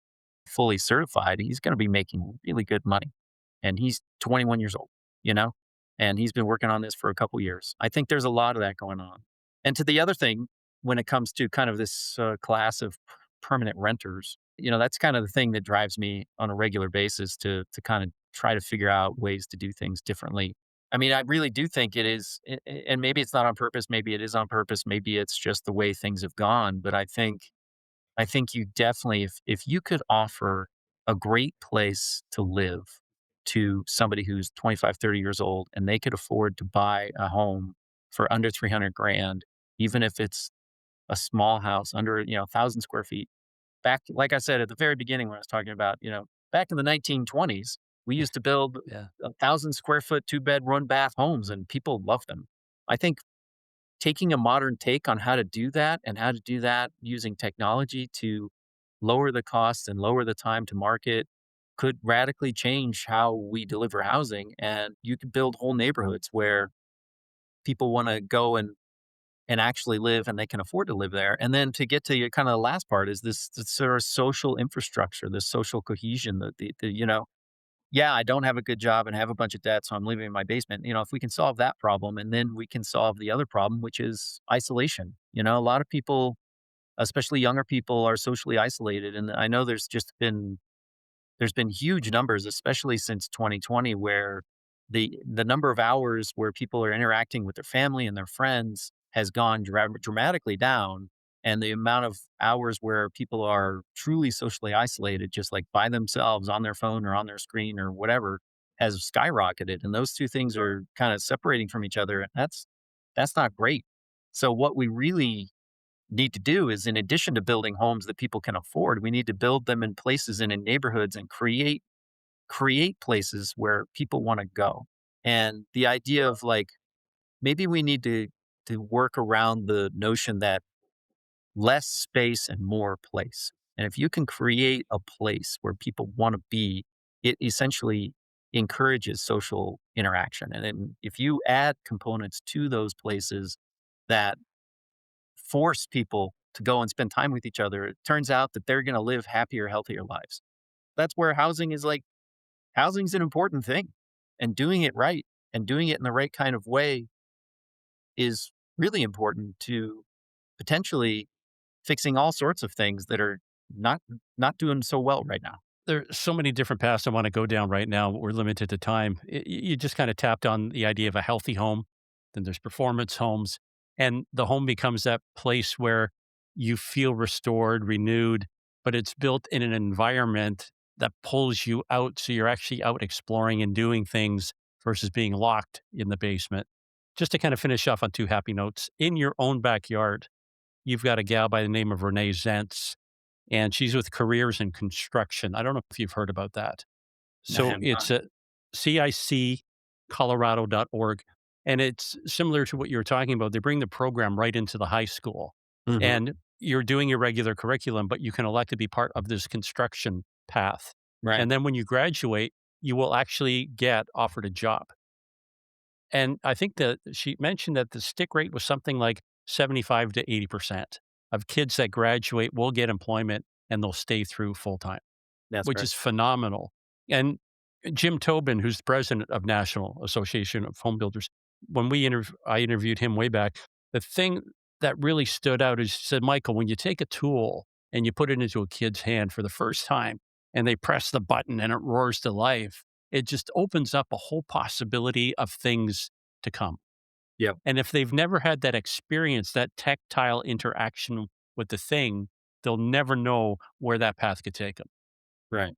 fully certified, he's going to be making really good money. And he's 21 years old, you know, and he's been working on this for a couple years. I think there's a lot of that going on. And to the other thing, when it comes to kind of this class of permanent renters, that's kind of the thing that drives me on a regular basis to kind of try to figure out ways to do things differently. I mean, I really do think it is, and maybe it's not on purpose. Maybe it is on purpose. Maybe it's just the way things have gone. But I think you definitely, if you could offer a great place to live to somebody who's 25, 30 years old, and they could afford to buy a home for under 300 grand, even if it's a small house under, 1,000 square feet. Back, like I said at the very beginning when I was talking about, back in the 1920s, we used to build Yeah. 1,000 square foot, 2 bed, 1 bath homes, and people loved them. I think taking a modern take on how to do that and how to do that using technology to lower the cost and lower the time to market could radically change how we deliver housing. And you could build whole neighborhoods where people want to go and actually live and they can afford to live there. And then to get to your kind of the last part is this sort of social infrastructure, this social cohesion, yeah, I don't have a good job and have a bunch of debt, so I'm living in my basement. If we can solve that problem, and then we can solve the other problem, which is isolation. A lot of people, especially younger people, are socially isolated. And I know there's been huge numbers, especially since 2020, where the number of hours where people are interacting with their family and their friends has gone dramatically down, and the amount of hours where people are truly socially isolated, just like by themselves on their phone or on their screen or whatever, has skyrocketed. And those two things are kind of separating from each other. And that's not great. So what we really need to do is, in addition to building homes that people can afford, we need to build them in places and in neighborhoods and create places where people want to go. And the idea of, like, maybe we need to work around the notion that less space and more place. And if you can create a place where people want to be, it essentially encourages social interaction. And then if you add components to those places that force people to go and spend time with each other, it turns out that they're going to live happier, healthier lives. That's where housing's an important thing. And doing it right and doing it in the right kind of way is really important to potentially fixing all sorts of things that are not not doing so well right now. There's so many different paths I wanna go down right now. We're limited to time. You just kinda tapped on the idea of a healthy home, then there's performance homes, and the home becomes that place where you feel restored, renewed, but it's built in an environment that pulls you out, so you're actually out exploring and doing things versus being locked in the basement. Just to kind of finish off on 2 happy notes, in your own backyard, you've got a gal by the name of Renee Zentz, and she's with Careers in Construction. I don't know if you've heard about that. I So have not. it's at ciccolorado.org, and it's similar to what you were talking about. They bring the program right into the high school, Mhm. and you're doing your regular curriculum, but you can elect to be part of this construction path. Right. And then when you graduate, you will actually get offered a job. And I think that she mentioned that the stick rate was something like 75 to 80% of kids that graduate will get employment and they'll stay through full time, That's which great. is phenomenal. And Jim Tobin, who's the president of National Association of Home Builders, when I interviewed him way back, the thing that really stood out is he said, Michael, when you take a tool and you put it into a kid's hand for the first time and they press the button and it roars to life, it just opens up a whole possibility of things to come. Yep. And if they've never had that experience, that tactile interaction with the thing, they'll never know where that path could take them. Right.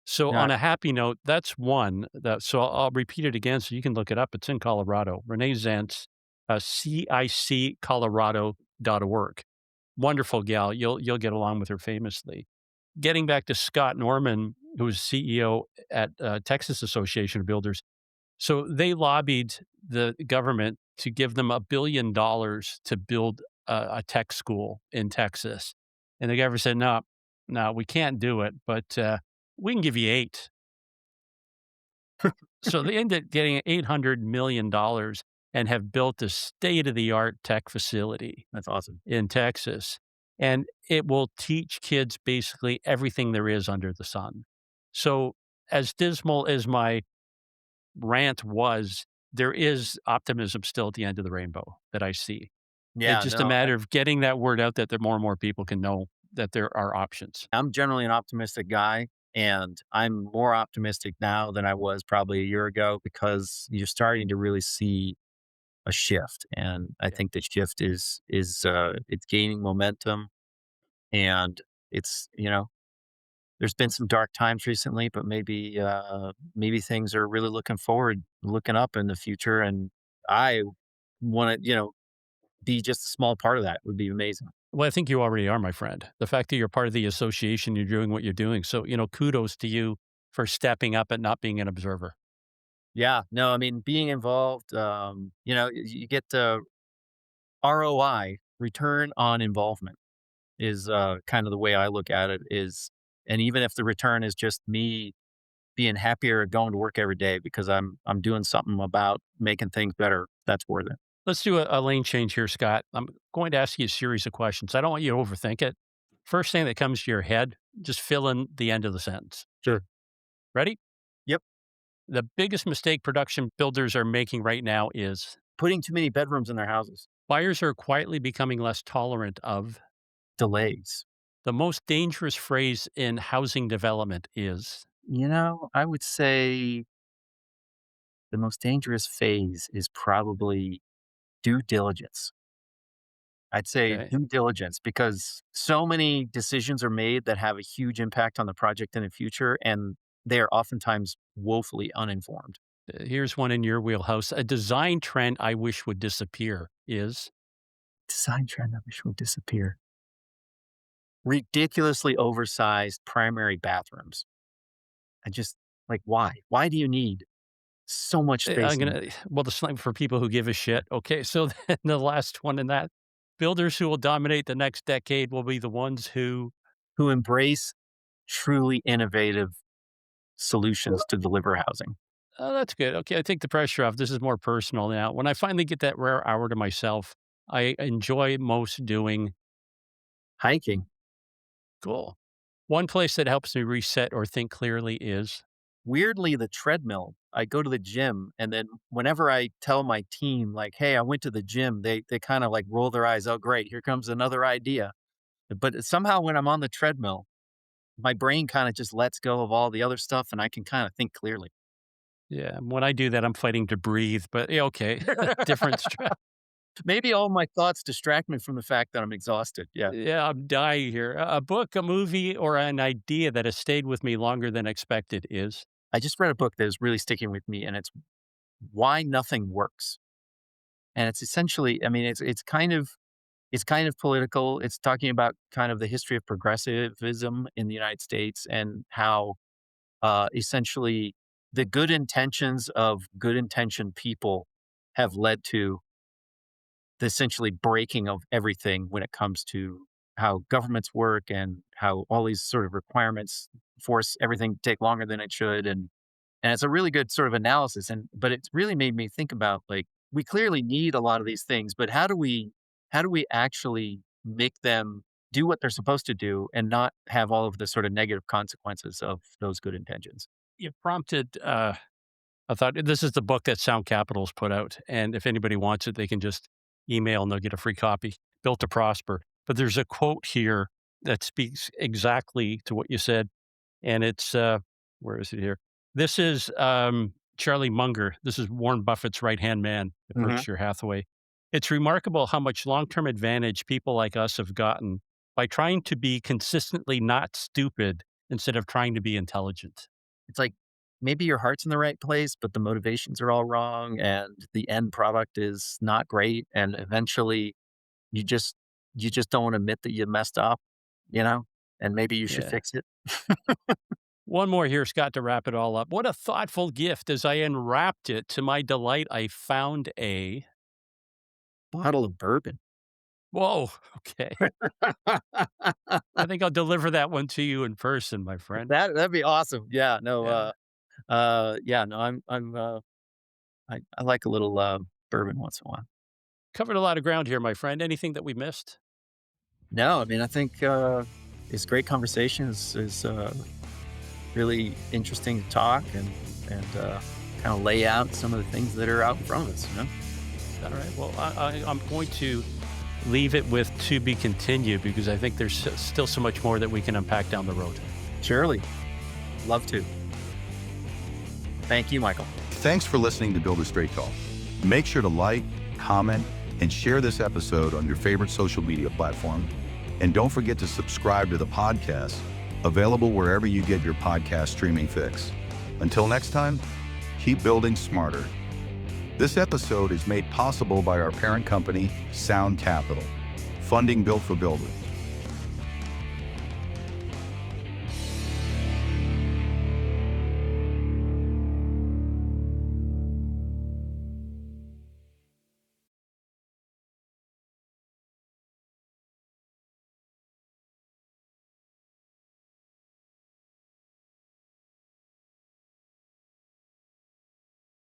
So No, on a happy note, that's one that so I'll repeat it again so you can look it up. It's in Colorado. Renee Zantz, ciccolorado.org. Wonderful gal. You'll get along with her famously. Getting back to Scott Norman, who's CEO at Texas Association of Builders. So they lobbied the government to give them $1 billion to build a tech school in Texas. And the government said, no, no, we can't do it, but we can give you eight. So they ended up getting $800 million and have built a state of the art tech facility that's awesome. in Texas. And it will teach kids basically everything there is under the sun. So, as dismal as my rant was, there is optimism still at the end of the rainbow that I see. It's Yeah, just a no, matter of getting that word out that more and more people can know that there are options. I'm generally an optimistic guy. And I'm more optimistic now than I was probably a year ago because you're starting to really see a shift. And I Yeah. think the shift is it's gaining momentum, and it's, there's been some dark times recently, but maybe things are really looking up in the future. And I want to, be just a small part of that would be amazing. Well, I think you already are, my friend. The fact that you're part of the association, you're doing what you're doing. So, kudos to you for stepping up and not being an observer. Yeah, no, I mean, being involved, you get the ROI, return on involvement, is kind of the way I look at it. And even if the return is just me being happier going to work every day because I'm doing something about making things better, that's worth it. Let's do a lane change here, Scott. I'm going to ask you a series of questions. I don't want you to overthink it. First thing that comes to your head, just fill in the end of the sentence. Sure. Ready? Yep. The biggest mistake production builders are making right now is Putting too many bedrooms in their houses. buyers are quietly becoming less tolerant of. Delays. The most dangerous phrase in housing development is. I would say the most dangerous phase is probably due diligence. I'd say Okay. due diligence because so many decisions are made that have a huge impact on the project in the future, and they are oftentimes woefully uninformed. Here's one in your wheelhouse. A design trend I wish would disappear is. Design trend I wish would disappear. Ridiculously oversized primary bathrooms. I just like, why? Why do you need so much I'm space in gonna well, the slang for people who give a shit. Okay, so then the last one in that, builders who will dominate the next decade will be the ones who. who embrace truly innovative solutions to deliver housing? Oh, that's good. Okay, I take the pressure off. This is more personal now. When I finally get that rare hour to myself, I enjoy most doing. Hiking. Cool. One place that helps me reset or think clearly is. Weirdly, the treadmill. I go to the gym, and then whenever I tell my team, like, "Hey, I went to the gym," they kind of like roll their eyes. Oh, great, here comes another idea. But somehow, when I'm on the treadmill, my brain kind of just lets go of all the other stuff, and I can kind of think clearly. Yeah, when I do that, I'm fighting to breathe, but yeah, okay, different stress. Maybe all my thoughts distract me from the fact that I'm exhausted. Yeah, Yeah, I'm dying here. A book, a movie, or an idea that has stayed with me longer than expected is. I just read a book that is really sticking with me, and it's Why Nothing Works. And it's essentially, I mean, it's kind of political. It's talking about kind of the history of progressivism in the United States and how essentially the good intentions of good intentioned people have led to the essentially breaking of everything when it comes to how governments work and how all these sort of requirements force everything to take longer than it should. And it's a really good sort of analysis. But it's really made me think about, like, we clearly need a lot of these things, but how do we actually make them do what they're supposed to do and not have all of the sort of negative consequences of those good intentions? You prompted, I thought this is the book that Sound Capital's put out. And if anybody wants it, they can just email and they'll get a free copy. Built to Prosper. But there's a quote here that speaks exactly to what you said. And it's, where is it here? This is Charlie Munger. This is Warren Buffett's right hand man at Hmm. Berkshire Hathaway. It's remarkable how much long term advantage people like us have gotten by trying to be consistently not stupid instead of trying to be intelligent. It's like maybe your heart's in the right place, but the motivations are all wrong and the end product is not great. And eventually you just you just don't admit that you messed up, you know, and maybe you should Yeah. fix it. One more here, Scott, to wrap it all up. What a thoughtful gift. As I unwrapped it, to my delight, I found a. Bottle of bourbon. Whoa, okay. I think I'll deliver that one to you in person, my friend. That'd be awesome. Yeah, no, Yeah. yeah, no, I like a little bourbon once in a while. Covered a lot of ground here, my friend. Anything that we missed? No, I mean, I think it's great conversation. Is really interesting to talk and kind of lay out some of the things that are out in front of us. All right. Well, I'm going to leave it with to be continued because I think there's still so much more that we can unpack down the road. Surely. Love to. Thank you, Michael. Thanks for listening to Builder Straight Talk. Make sure to like, comment, and share this episode on your favorite social media platform. And don't forget to subscribe to the podcast, available wherever you get your podcast streaming fix. Until next time, keep building smarter. This episode is made possible by our parent company, Sound Capital, funding built for builders.